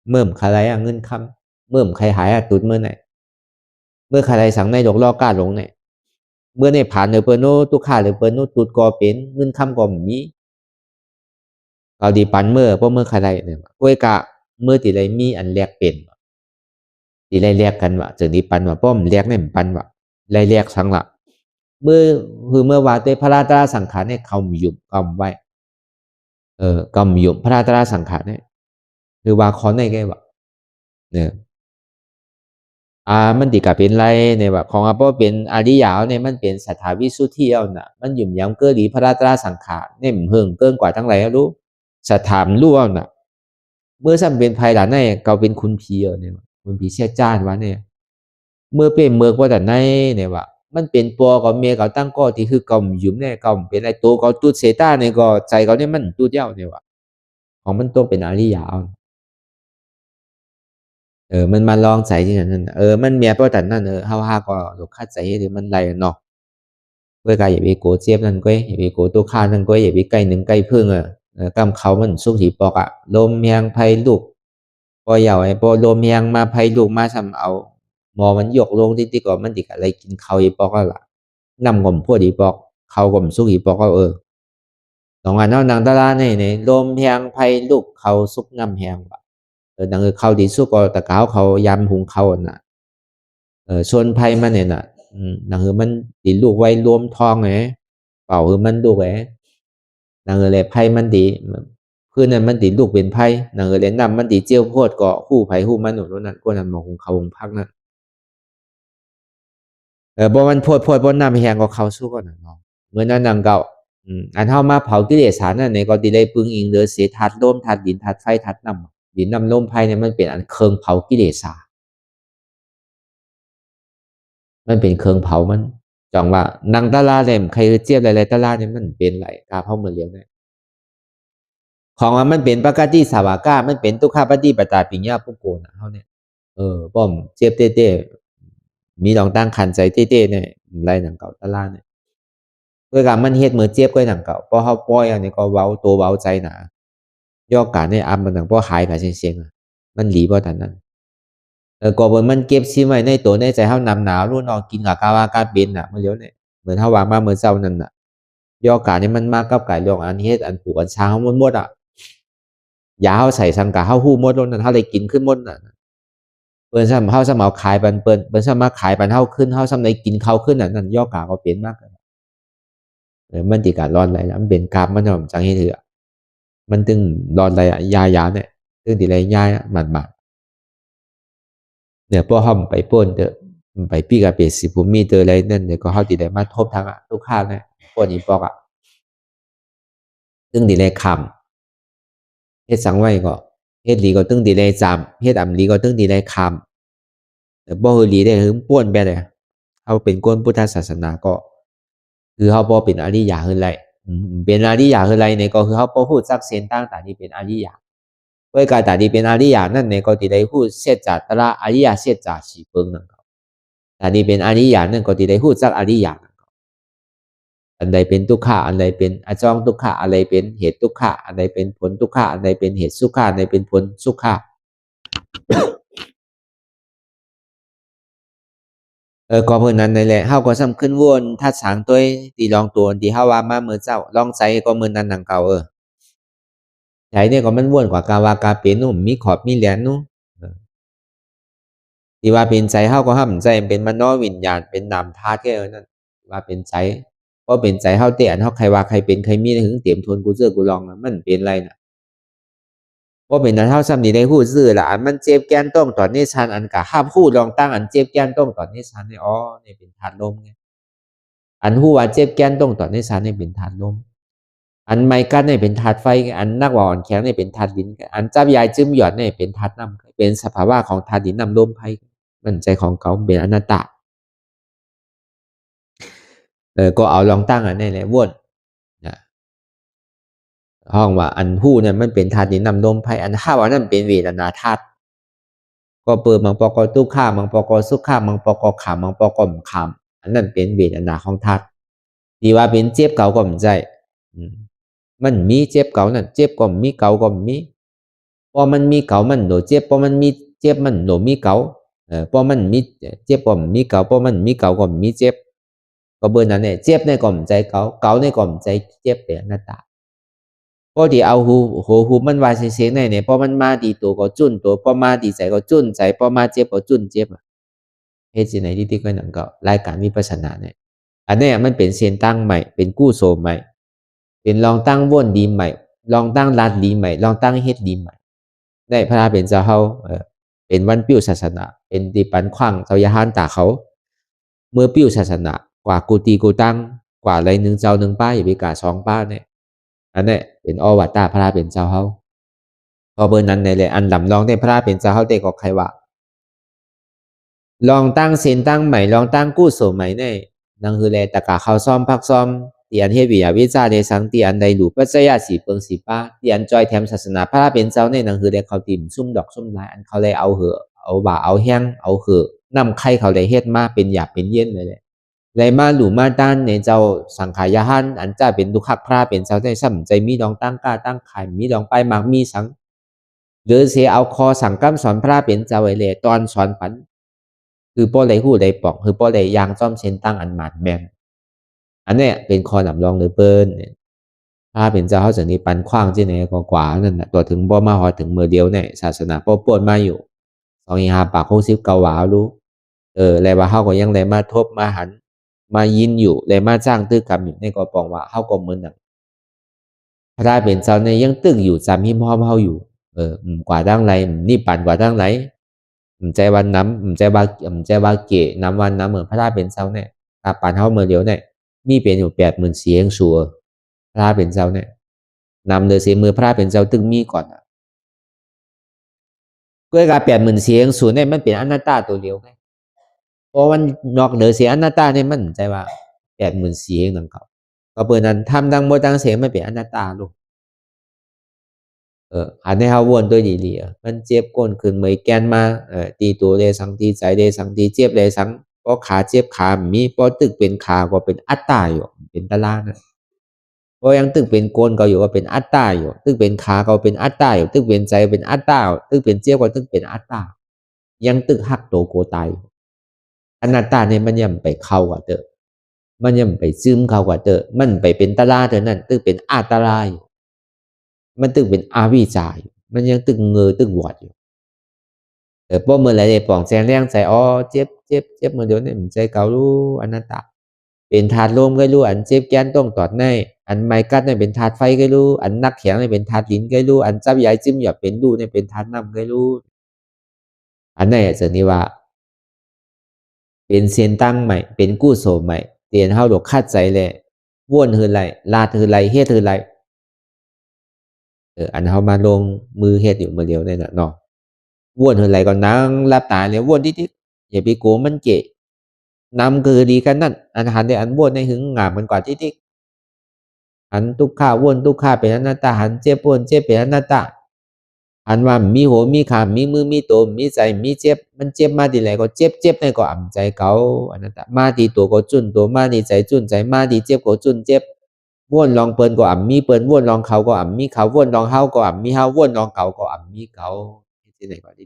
เมื่อใครเงินคำเมื่อใครหายตุดเมื่อไหนเมื่อใครสั่งในหลอกล่อกล้าลงเนี่ยเมื่อในผ่านเปิดโนตุขาหรือเปิดโนตุดก็เป็นเงินคำก็มีเอาดีปันเมื่อเพราะเมื่อใครเนี่ยกล้วยกะเมื่อตีไรมีอันแรกเป็นตีไรแรกกันวะจึงดีปันวะป้อมแรกเนี่ยปันวะไรแรกสังละเมื่อวาเตพระราตราสังขารเนี่ยเขาหยุมกำไว้กำหยุมพระราตราสังขารเนี่ยคือว่าขอในแกวะเนี่ยมันติกะเป็นไรเนี่ยแบบของอาป้อเป็นอริยาวเนี่ยมันเป็นสัทธาวิสุทธิเอาน่ะมันหยุ่มย้ำเกิดหลีพระราตราสังขารเนี่ยเพิ่งเกินกว่าทั้งหลายรู้สัทธามรู้เอาน่ะเมื่อซ้ำเป็นภัยหลานเนี่ยเขาเป็นคุณผีเนี่ยคุณผีเชี่ยจ้านวะเนี่ยเมื่อเป็นเมือกว่าแต่ในเนี่ยว่ามันเป็นตัวกับเมียเขาตั้งก็ที่คือเขาหยุ่มเนี่ยเขาเป็นไอ้ตัวเขาตุดเสตาเนี่ยก็ใจเขาเนี่ยมันตุดเย้าเนี่ยว่าของมันต้องเป็นอริยาวมันมาลองใจที่นั่นมันเมียเพราะแต่นั่นเฮาก็ลูกค้าใจหรือมันไรเนาะเพื่อการอย่าไปโกเจี๊ยบนั่นก็อย่าไปโกตัวข้านั่นก็อย่าไปใกล้หนึ่งใกล้เพิ่งกำเขามันสุกถีปอกลมเมียงไพลูกพอเหยาไอ้พอลมเมียงมาไพลูกมาทำเอาหมอมันยกลงที่ก่อนมันติดอะไรกินเขาอีปอกก็ละนำกลมพวดอีปอกเขากลมสุกอีปอกก็สองอันเอานางตาลาในลมเมียงไพลูกเขาสุกน้ำแหงดังเขาดีสู้ก็ตะก้าวเขายำหุงเขาน่ะชนไพ่มันเนี่ยน่ะดังมันดีลูกไว้รวมทองไงเป่ามันลูกไงดังเลยไพ่มันดีคือนั่นมันดีลูกเป็นไพ่ดังเลยนำมันดีเจียวโพดก็คู่ไพ่คู่มันหนุนนั่นก็นำมาหุงเขาหุงพักนั่นบ่มันโพดบ่นำแหงก็เขาสู้ก็นั่นเนาะเมื่อนั้นนางเก่าอันเท่ามาเผากิเลสนั่นในก็ดีเลยปึงอิงเหลือเสียทัดลมทัดดินทัดไฟทัดน้ำดินน้ำลมไพ่เนี่ยมันเป็นอันเคืองเผากิเลสมันเป็นเคืองเผามันจังว่านางตาลาเนี่ยใครเจี๊ยบอะไรตาลาเนี่ยมันเป็นไรกาเผาเหมือนเลี้ยงเนี่ยของมันเป็นปกติสาวกามันเป็นทุกข้าปฏิปตาปิญญาปุโกนะเขาเนี่ยป้อมเจี๊ยบเต้มีลองตั้งขันใจเต้เนี่ยไรหนังเก่าตาลาเนี่ยเพื่อการมันเฮ็ดมือเจี๊ยบก็หนังเก่าเพราะเขาป้อยอันนี้ก็เว้าตัวเว้าใจหนาย่อการในอัมมันหนังเพราะหายกับเสียงมันหลีเพราะทันนั้นก็บนมันเก็บชิมไว้ในตัวในใจเฮานำหนาวรุ่นออกกินกับกาวากาเป็นน่ะมันเลี้ยวเนี่ยเหมือนเฮาวางมาเหมือนเจ้านั่นน่ะย่อกานี่มันมากกับไก่ลองอันเฮ็ดอันผูกอันช้างเฮาหมดยาเฮาใส่สังกะเฮาฮู้หมดแล้วนั่นเฮาได้กินขึ้นหมดน่ะเปิ้นซ้ำเฮาซ้ำเอาขายปันเปิ้นซ้ำมาขายปันเฮาขึ้นเฮาซ้ำได้กินเขาขึ้นน่ะนั่นย่อกาก็เป็นมากมันติการร้อนไหลมันเป็นกราบมันจังเฮ็ดถือมันตึงร้อนไหลยาเนี่ยตึงติไหลยาหมัดเนี่ยพวกเขาไปป้นเถอะไปพี่กับเปสิภูมิเตออะไรนั่นเดี๋ยวก็เขาติดได้มาทบทางทุกข้างเนี่ยพวกนี้บอกตึงดีเลยคำเฮ็ดสังไว้ก็เฮ็ดลีก็ตึงดีเลยจำเฮ็ดอ่ำลีก็ตึงดีเลยคำแต่บ่เฮลีได้ถึงป้วนไปเลยเขาเป็นก้นพุทธศาสนาก็คือเขาบ่เป็นอริยะคือไรเป็นอริยะคือไรเนี่ยก็คือเขาบ่พูดซักเซนตั้งแต่นี้เป็นอริยะเพื่อการแต่นี้เป็นอริยะนั่นเนี่ยก็ติได้พูดเสียจากตระอริยะเสียจากสีเปิงนั่นแต่นี่เป็นอริยะนั่นก็ติได้พูดจากอริยะอันใดเป็นทุกขะอันใดเป็นอจองทุกขะอันใดเป็นเหตุทุกขะอันใดเป็นผลทุกขะอันใดเป็นเหตุสุขะอันใดเป็นผลสุขะก็เพื่อนนั้นนั่นแหละเฮาก็ซ้ำขึ้นวนถ้าสางตัวตีลองตัวที่เฮาว่ามาเมื่อเจ้าลองใจก็มื้อนั้นนังเก่าใจเนี่ยก็มันวนกว่ากาวากาเป็นนู่นมีขอบมีแหลนนู่นที่ว่าเป็นใจเฮาก็ห้ามใจเป็นมโนวิญญาณเป็นนามธาตุแค่นั้นว่าเป็นใจเพราะเป็นใจเฮาเตะอันเฮาใครว่าใครเป็นใครมีถึงเตรียมทนกูเจอกูลองมันเป็นไรน่ะ พอเป็นนั้นเท่าซ้ำนี้ได้หู้ซื่อละอันมันเจ็บแกนต้องตอนนี้ชันอันกะห้ามหู้ลองตั้งอันเจ็บแกนต้องตอนนี้ชันนี่อ๋อนี่เป็นธาตุลมไงอันหู้ว่าเจ็บแกนต้องตอนนี้ชันนี่เป็นธาตุลมอันไม่กันนี่เป็นธาตุไฟอันนักว่าอ่อนแข็งนี่เป็นธาตุดินอันจับยายจึมหยอดนี่เป็นธาตุน้ำเป็นสภาวะของธาตุดินน้ำลมไฟมันใจของเขาเป็นอนัตตาก็เอาลองตั้งอันนี้แหละวนนะห้องว่าอันหู้เนี่ยมันเป็นธาตุดินน้ำลมไฟอันห้าว่านั่นเป็นเวทนาธาตุก็เปิดมังปอกอทุกข้ามังปอกอสุขข้ามังปอกอขามังปอกอมขามอันนั้นเป็นเวทนาของธาตุที่ว่าเป็นเจ็บเก่าก็ไม่ใช่มันมีเจ็บเก่านั่นเจ็บก็มีเก่าก็มีพอมันมีเก่ามันโหนเจ็บพอมันมีเจ็บมันโหนมีเก่าพอมันมีเจ็บก็มีเก่าพอมันมีเก่าก็มีเจ็บก็เบอร์นั้นเนี่ยเจ็บในก็ไม่ใจเก่าเก่าในก็ไม่ใจเจ็บเป็นอนัตตาพอที่เอาหูมันว่าเสียงเนี่ยพอมันมาดีตัวก็จุ่นตัวพอมาดีใจก็จุ่นใจพอมาเจ็บก็จุ่นเจ็บเหตุไหนที่ก็นั่นก็รายการวิปัสสนาเนี่ยอันนี้มันเป็นเส้นตั้งใหม่เป็นกู้โซใหม่เป็นลองตั้งว่นดีใหม่ลองตั้งรัดดีใหม่ลองตั้งเฮ็ดดีใหม่ได้พระเป็นเจ้าเขาเป็นวันปิ้วศาสนาเป็นตีปันขว้างเจ้ายาหานตาเขาเมื่อปิ้วศาสนากว่ากูตีกูตั้งกว่าอะไรหนึ่งเจ้าหนึ่งป้าอย่าไปกาสองป้าเนี่ยอันนี้เป็นอวัตตาพระเป็นเจ้าเขาพอเบอร์นั้นในเลยอันลำลองได้พระเป็นเจ้าเขาได้ก็ใครว่าลองตั้งเส้นตั้งใหม่ลองตั้งกู้โสใหม่เนี่ยนั่นคือแลตะกาเขาซ้อมพักซ้อมเตียนเฮวิยาวิจาเดสังเตียนใดหลูปัจจัยสีเปิงสีป้าเตียนจอยแถมศาสนาพระเป็นเจ้าเนี่ยนั่นคือแลเขาติ่มซุ่มดอกซุ่มลายอันเขาเลยเอาเหอะเอาบ่าเอาแห้งเอาเหอะนำไข่เขาเลยเฮ็ดมาเป็นหยาบเป็นเย็นเลยเลยมาหลูมาด้านในเจ้าสังขายาหันอันจ้าเป็นดุขักพระเป็นเจ้าได้ซ้ำใจมีดองตั้งก้าตั้งไข่มีดองไปมากมีสังหรือเสียเอาคอสั่งกำสอนพระเป็นเจ้าไว้เลยตอนสอนปันคือป้อเลยหู้เลยปอกคือป้อเลยยางจ้อมเชนตั้งอันหมาดแมนอันเนี้ยเป็นคอหนำรองเลยเปิ้ลถ้าเป็นเจ้าเขาจะนี้ปันขว้างที่ไหนก็กว่านั่นแหละตัวถึงบ่มาหอถึงมือเดียวเนี่ยศาสนาป้อปวดมาอยู่2-5 ปาก60 เกาหวารู้เลยว่าเขาก็ยังเลยมาทบมาหันมายินอยู่เลยมาจ้างตื้อกรรมอยู่ในก็ปองว่าเขาก็เหมือนนั่นพระเป็นเจ้าเนี่ยยังตึงอยู่จำหิมห้อมเขาอยู่กว่าดังไรนี่ปั่นกว่าดังไรใจวันน้ำใจว่าเกะน้ำวันน้ำเหมือนพระเป็นเจ้าเนี่ยตาปั่นเขาเมื่อเดียวเนี่ยมีเป็นอยู่80,000 เสียงชัวพระเป็นเจ้าเนี่ยนำเลยเสียมือพระเป็นเจ้าตึงมีก่อนก็การ80,000 เสียงชัวเนี่ยมันเป็นอนัตตาตัวเดียวไงเพราะมันนอกเหนือเสียอนัตตาเนี่ยมันใจว่า80,000 เสียงนั่นเขาก็เปิดนั้นทำดังโมดังเสียงไม่เป็นอนัตตาลูกอันนี้เขาวนตัวดีๆมันเจ็บก้นขึ้นเมื่อยแกนมาตีตัวเลยสังตีใจเลยสังตีเจ็บเลยสังพอขาเจ็บขามีพอตึกเป็นขาก็เป็นอัตตาอยู่เป็นตารางนะพอยังตึกเป็นโกนก็อยู่ก็เป็นอัตตาอยู่ตึกเป็นขาก็เป็นอัตตาอยู่ตึกเป็นใจเป็นอัตตาตึกเป็นเจ็บก็ตึกเป็นอัตตายังตึกหักโตโกตายอนัตตาเนี่ยมันยังไปเข้ากว่าเตอมันยังไปซึมเข้ากว่าเตอมันไปเป็นตารางเท่านั้นตึกเป็นอัตตาอยู่มันตึกเป็นอาวิจายมันยังตึกเงยตึกวอดอยู่พอเมื่อไรเนี่ยป่องแจงแรงใจเจ็บเมื่อเดียวเนี่ยมันใจเก่ารู้อนัตตาเป็นธาตุลมก็รู้อันเจ็บแกนต้องตอดในอันไม้กัดเนี่ยเป็นธาตุไฟก็รู้อันนักแข็งเนี่ยเป็นธาตุดินก็รู้อันจับใหญ่จิ้มหยาบเป็นดูเนี่ยเป็นธาตุน้ำก็รู้อันนี้จะนี่ว่าเป็นเส้นตั้งใหม่เป็นกู้โสใหม่เตียนเฮาดอกคาดใจเลยว่นคือไรลาคือไรเฮ็ดคือไรอันเขามาลงมือเฮ็ดอยู่มือเดียวเนี่ยเนาะว่นคือไรก็นั่งรับตาเลยว่นทิศอย่าไปโกมันเกะนำคือดีกันนั่นอันหันในอันว่นในหึงงามมันกว่าทิศหันทุกข้าว่นทุกข้าเป็นอนัตตาหันเจ็บว่นเจ็บเป็นอนัตตาหันว่ามีหัวมีขามีมือมีตัวมีใจมีเจ็บมันเจ็บมาดีไรก็เจ็บในก็อ่ำใจเขาอนัตตามาดีตัวก็จุนตัวมาดีใจจุนใจมาดีเจ็บก็จุนเจ็บว่นลองเปิ้นก็อ่ำมีเปิ้นว่นลองเขาก็อ่ำมีเขาว่นลองเฮาก็อ่ำมีเฮาว่นลองเก่าก็อ่ำมีเก่าที่ไหนก็ได้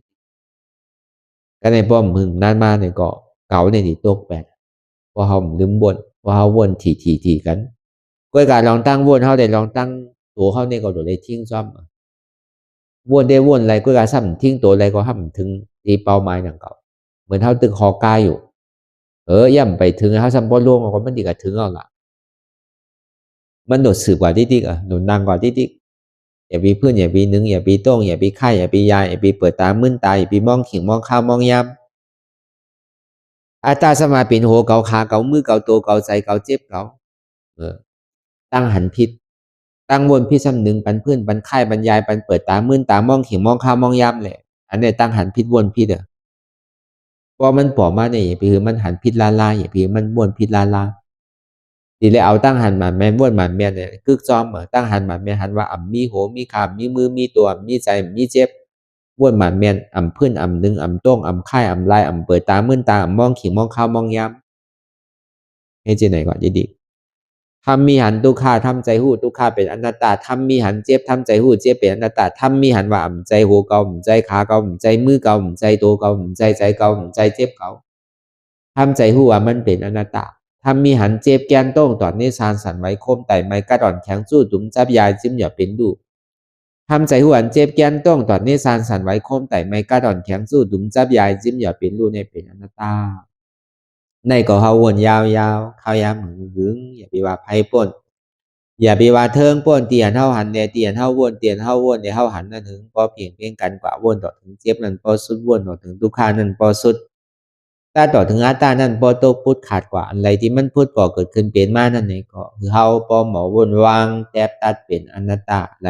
ก็ในป้อมหึงนานมาเนี่ยก็เก่าในที่ตกแปดพอเฮาลืมว่นพอเฮาว่นถี่กันก็การลองตั้งว่นเฮาได้ลองตั้งตัวเฮาเนี่ยก็โดดได้ทิ้งซ้อมว่นได้ว่นอะไรก็การซ้ำทิ้งตัวอะไรก็ห้ำถึงที่เป้าหมายนั่นเก่าเหมือนเฮาตึกคอกายอยู่ย่ำไปถึงเฮาซ้ำบ่ล่วงก็มันดีกับถึงเอาล่ะมันโดดสืบกว่าทิฏฐิโดดนางกว่าทิฏฐิ อย่าไปเพื่อนอย่าไปนึงอย่าไปต้องอย่าไปค่ายอย่าไปยายอย่าไปเปิดตามึนตาอย่าไปมองขิงมองข้าวมองยำอาตาสมาเป็นหัวเกาขาเกามือเกาตัวเกาใจเกาเจ็บเกาตั้งหันพิษตั้งวนพิษซ้ำหนึ่งปันเพื่อนปันค่ายปันยายปันเปิดตามึนตามองขิงมองข้าวมองยำแหละอันนี้ตั้งหันพิษวนพิษเพราะมันปอมาเนี่ยอย่าไปคือมันหันพิษลาลาอย่าไปมันวนพิษลาลาทีเลยเอาตั้งหันหมันแม่นวนหมันแม่เนี่ยกึกจอมตั้งหันหมันแม่หันว่าอ่ำมีโหมีขามมีมือมีตัวมีใจมีเจ็บวนหมันแม่นอ่ำพื้นอ่ำหนึ่งอ่ำต้งอ่ำค่ายอ่ำลายอ่ำเปิดตามื่นตาอ่ำมองขิงมองข้าวมองยำให้เจไหนก่อนดีทำมีหันตุกขาทำใจหูตุกขาเป็นอนัตตาทำมีหันเจ็บทำใจหูเจ็บเป็นอนัตตาทำมีหันว่าอ่ำใจหัวเก่าอ่ำใจขาเก่าอ่ำใจมือเก่าอ่ำใจตัวเก่าอ่ำใจเก่าอ่ำใจเจ็บเก่าทำใจหูว่ามันเป็นอนัตตาทำมีหันเจ็บแกนโต้งตอนนี้ซานสันไว้คมไต่ไม้กระดอนแข็งสู้ตุ้มจับยายจิ้มอย่าเป็นดูทำใจหวนเจ็บแกนโต้งตอนนี้ซานสันไว้คมไต่ไม้กระดอนแข็งสู้ตุ้มจับยายจิ้มอย่าเป็นดูในเป็นอนัตตาในก็เฮาวนยาวๆข้าวยามหึงอย่าไปว่าไพ่ป่นอย่าไปว่าเทิงป่นเตียนเฮาหันเนี่ยเตียนเฮาวนเตียนเฮาวนเนี่ยเฮาหันนั่นถึงพอเพียงเพียงกันกว่าวนต่อถึงเจ็บนั่นพอสุดวนต่อถึงทุกขานั่นพอสุดถ้าต่อถึงอาตานั่นพอตกพุทธขาดกว่าอะไรที่มันพุทธก่อเกิดขึ้นเป็นมานั่นเองก็คือเฮาพอหมอวนวางแทบตัดเป็นอนัตตาไหล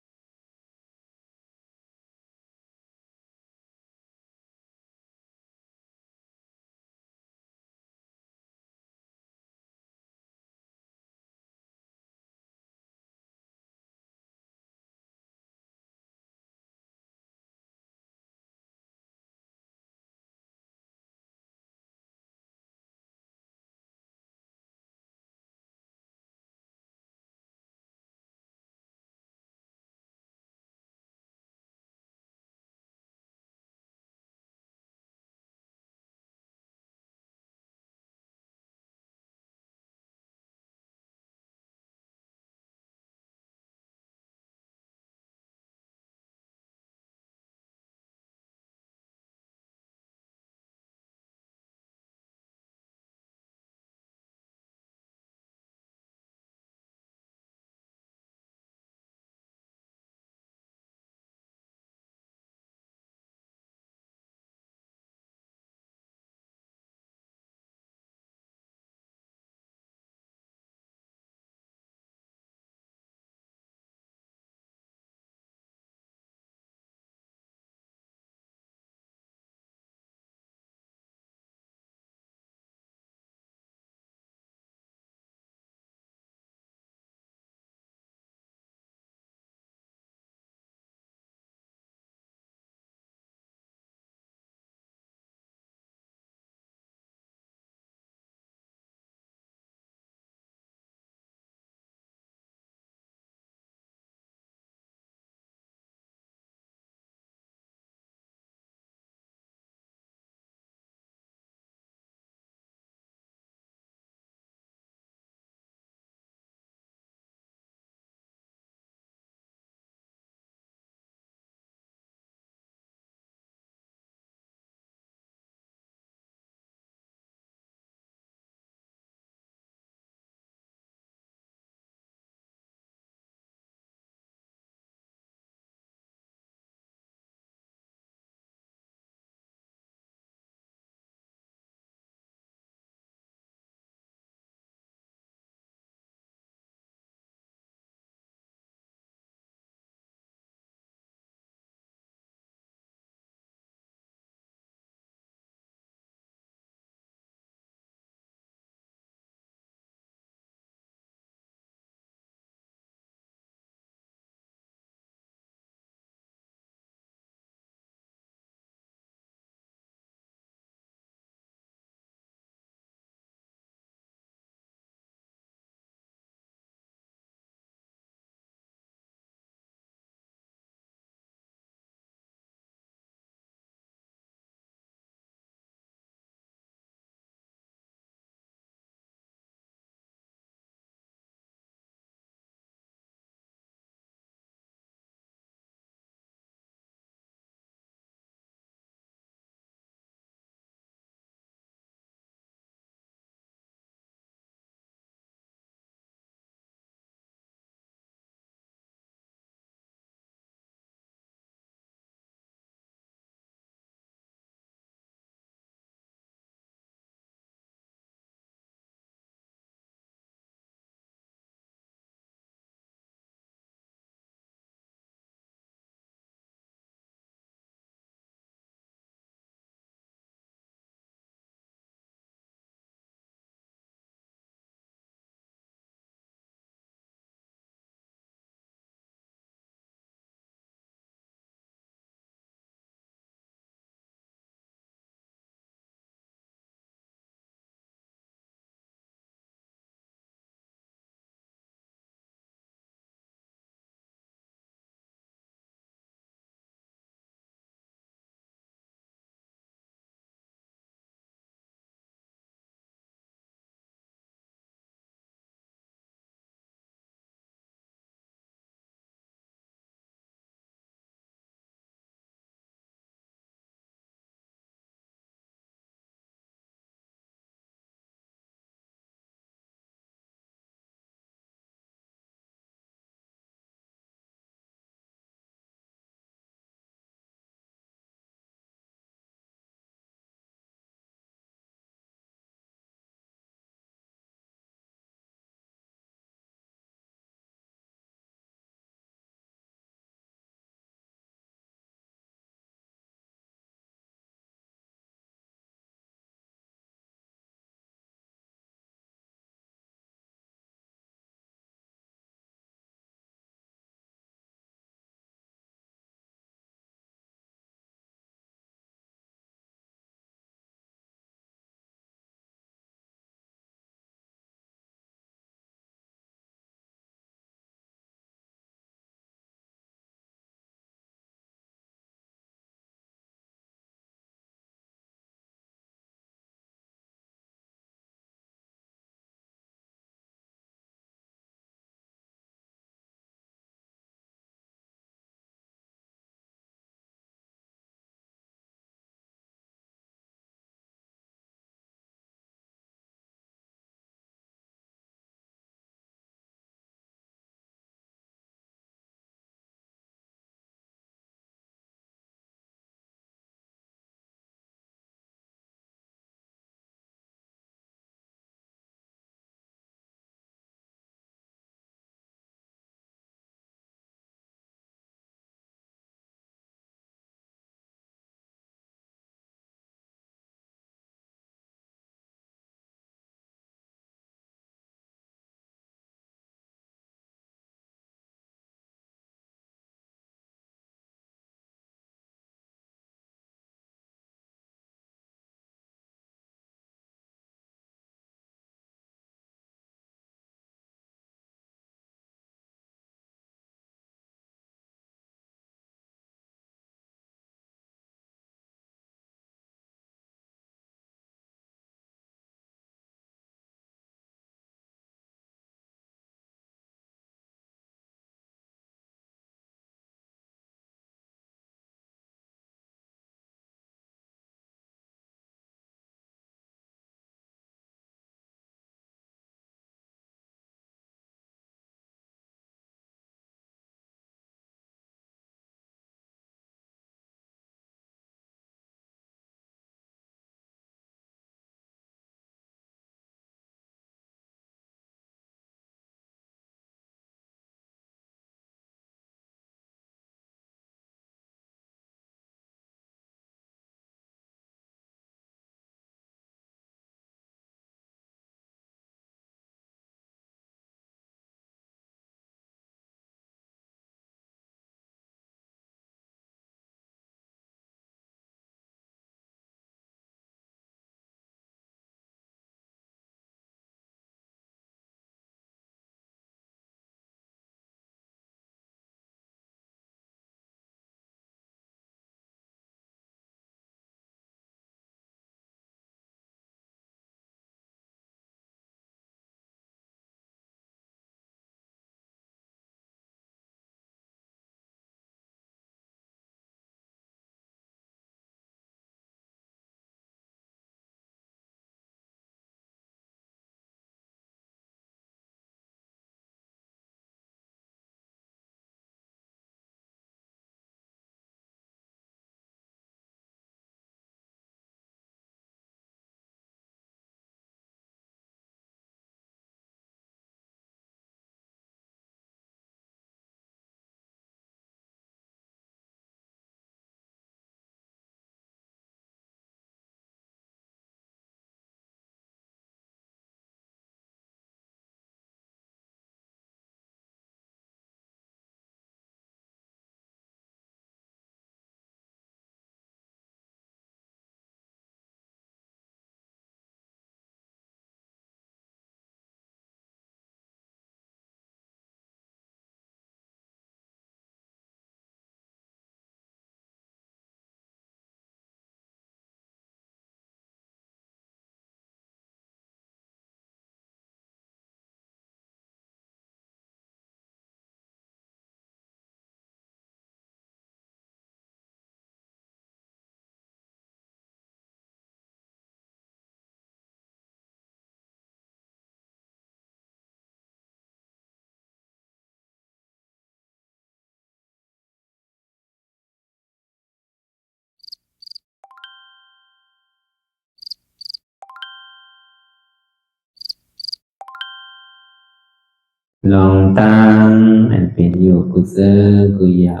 ลองตั้งอันเป็นอยู่กุเซอกุยา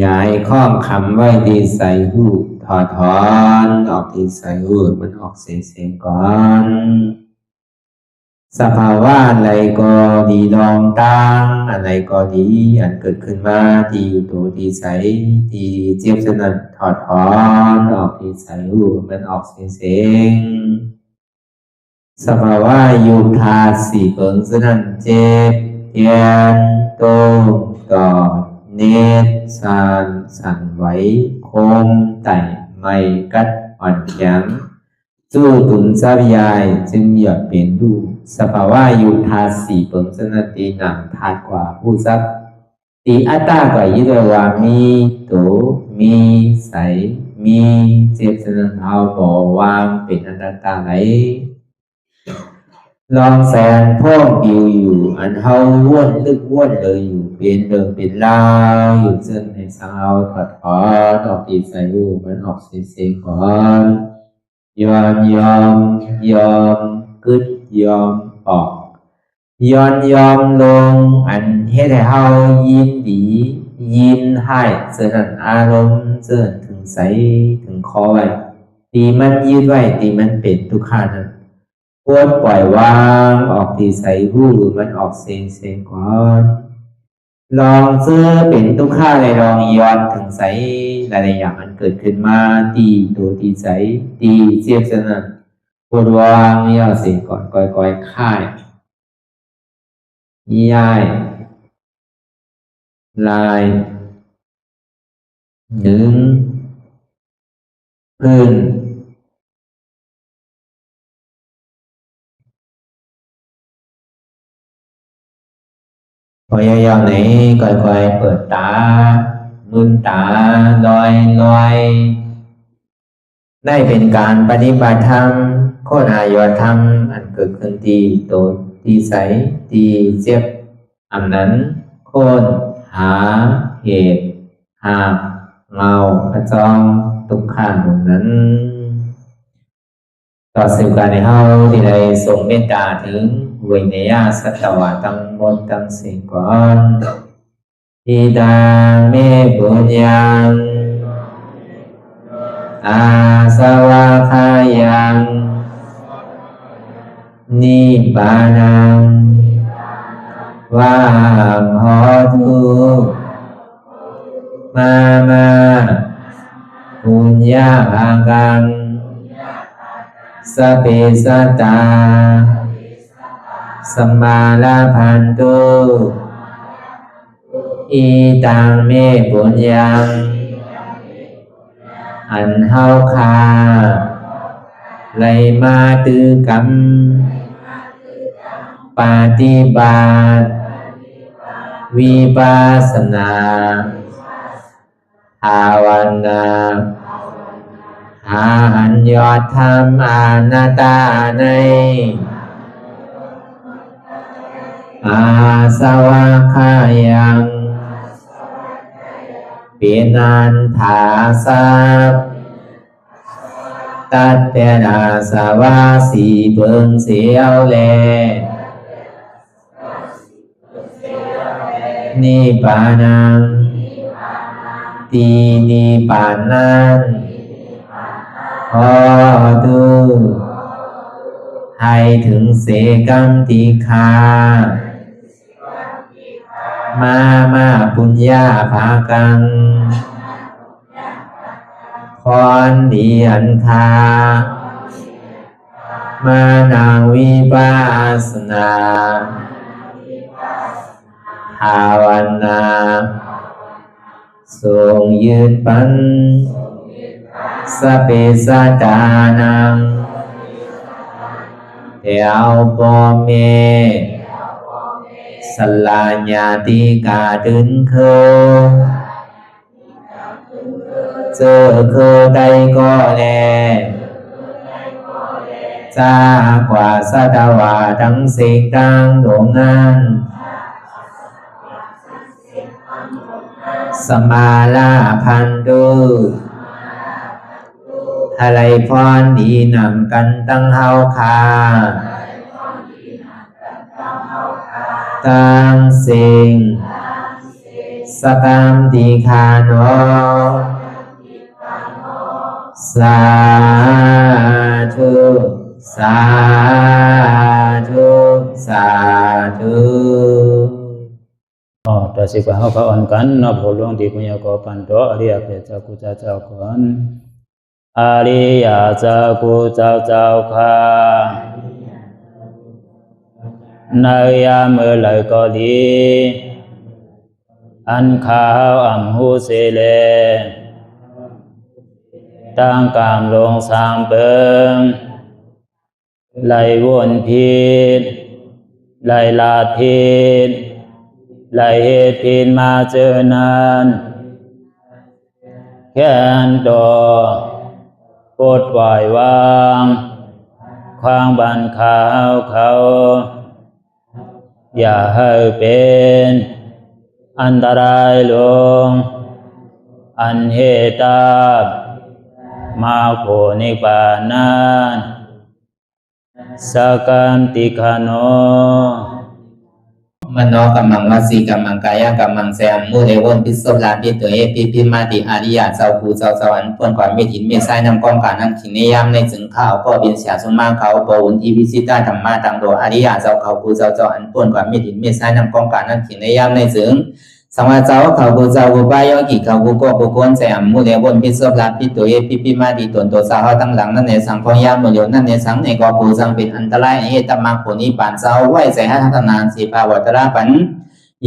ย้ายข้องคำไว้ที่ใส่หูถอดถอนออกที่ใส่หูมันออกเสียงก่อนสภาวะอะไรก็ดีลองตั้งอะไรก็ดีอันเกิดขึ้นมาที่อยู่ตัวที่ใส่ที่เจี๊ยบสนั่นถอดถอนออกที่ใส่หูมันออกเสียงสภาวะยุทธาสีเปิงสนั่นเจ็บเทียนโตกอดเนตสานสั่นไหวโคมไต่ไม่กัดอ่อนแข็งสู้ตุนทรัพยายจึงอยากเป็นดูสภาวะยุทธาสีเปิงสนั่นตีหนังทาดกว่าผู้ทรัพย์ตีอัตตากว่ายึดว่ามีโตมีใสมีเจ็บสนั่นเอาบ่วางเป็นอนัตตาไหลลองแสนพ่องปิวอยู่อันเฮาว่นลึกว่นเลยอยู่เป็นเดิมเป็นลาวอยู่ซึ่งในสาวถอดถอนออกตีใส่หูมันออกเสียงก่อนยอมกึดยอมออกยอมลงอันเฮ็ดให้เฮายินดียินให้เสื่อมอารมณ์เสื่อมถึงใสถึงคอไว้ตีมันยืดไว้ตีมันเป็นทุกขานั้นควรปล่อยวางออกที่ใส่หูมันออกเสียงก่อนลองเสื้อเป็นทุกข้าเลยลองย้อนถึงใสหลายๆอย่างมันเกิดขึ้นมาตีตัวตีใสตีเจียบสนั่นควรวางย่อเสียงก่อนก่อยค่ายย้ายลายหนึ่งพื้นพยายามไหนค่อยๆเปิดตาลืมตาลอยได้เป็นการปฏิบัติธรรมโคตรอายธรรมอันเกิดขึ้นที่โตที่ใสที่เจ็บอันนั้นโคนหาเหตุหาเงาพระจองทุกขันนั้นต่อสิ่งการในเฮาที่ได้ส่งเมตตาถึงวิเนยสัตวะทั้งหมดทั้งสิ้นก่อนอิดาเมปุญญังอาสวะคายังนิบานังวาหอตุมาปุญญาภากังสเปสัตตาสมาลาพันตุอีตังเมปุญญังอันเฮาคาไลมาตือกรรมปฏิบัติวิปัสสนาภาวนาหาอันยอดธรรมอนัตตาในอาสวะคายังเปียนันถาสัพตัดเปนาสวะสีเปิงเสียวแลนิพพานังตีนิพพานันขอดูให้ถึงเสกัมติคามาปุญญาภากังพรดีอันคามานังวิปัสสนาภาวนาทรงยืนปันสเปสัตตานังเอวปอเมสลาญาติกาดึงเคเจอเคได้ก็แลจากว่าสัตวาทั้งสิ่งทั้งดวงนั้นสมาลาพันตุอะไรพรดีนำกันตั้งเฮาคา ตังสิงสกัมติคาโนสาธุสาธุสาธุ ต่อสิกว่าเขาก็อ่อนกันนับหัวลวงที่ปุญญาโกปันโตอริยเปเจ้ากูเจ้าก่อนอริยเจ้ากูเจ้าข้าในยามเมื่อไหร่ก็ดีอันข้าวอ่ำหูเสเลตั้งกามลงสามเปิงไหลวนพิษไหลลาดพิษไหลเหตุพิษมาเจอนานแค้นดอกปดปล่อยวางความบันขาวเขาอย่าให้เป็นอันตรายลงอันเหตุตามาโผนิปานันสกันติคโนมโนกัมมังวสีกัมมังกายกัมมังแสมมุเรวนพิศลาปิตัวเอพิมาติอาริยะเจ้าภูเจ้าสวรรค์พ้นความเมตินเมสายนำกองการนั่งขินนิยามในจึงข้าวก็บินเสียสมาเขาปวุนทีวิสิตาธรรมะตังโดอาริยะเจ้าเขาภูเจ้าสวรรค์พ้นความเมตินเมสายนำกองการนั่งขินนิยามในจึงสังวาเจ้าเขาภูเจ้าภูบายกิเขาภูก็ภูคนแสมมุเรวนพิศลาปิตัวเอพิมาติตนตัวสาวตั้งหลังนั่นในสังพยามโยนั่นในสังในกอภูสังเป็นอันตรายเหตุมรรคผลนิพพานเจ้าไหวใส่ให้ทัศนานสีภาวตระปัน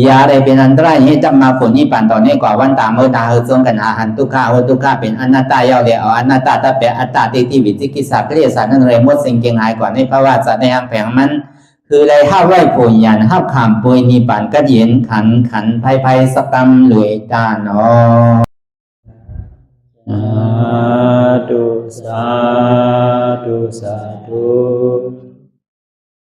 ยาได้เป็นอันตรายให้จำมาผลนิพพานตอนนี้กว่าวันตามเมื่อตาเฮจงกันหาหันทุกข้าทุกข้าเป็นอนัตตาเยาเดียวอนัตตาตาเปอัตตาติวิจิกิจสักเรียสารนั่นเลยมดสิ่งเก่งหายกว่าในภาวะสัตว์ในอังแผงมันคือเลยห้าไหวผลยันห้าขามปุยนิพพานก็เย็นขันภัยสกรรมรวยตาเนาะสาธุสาธุ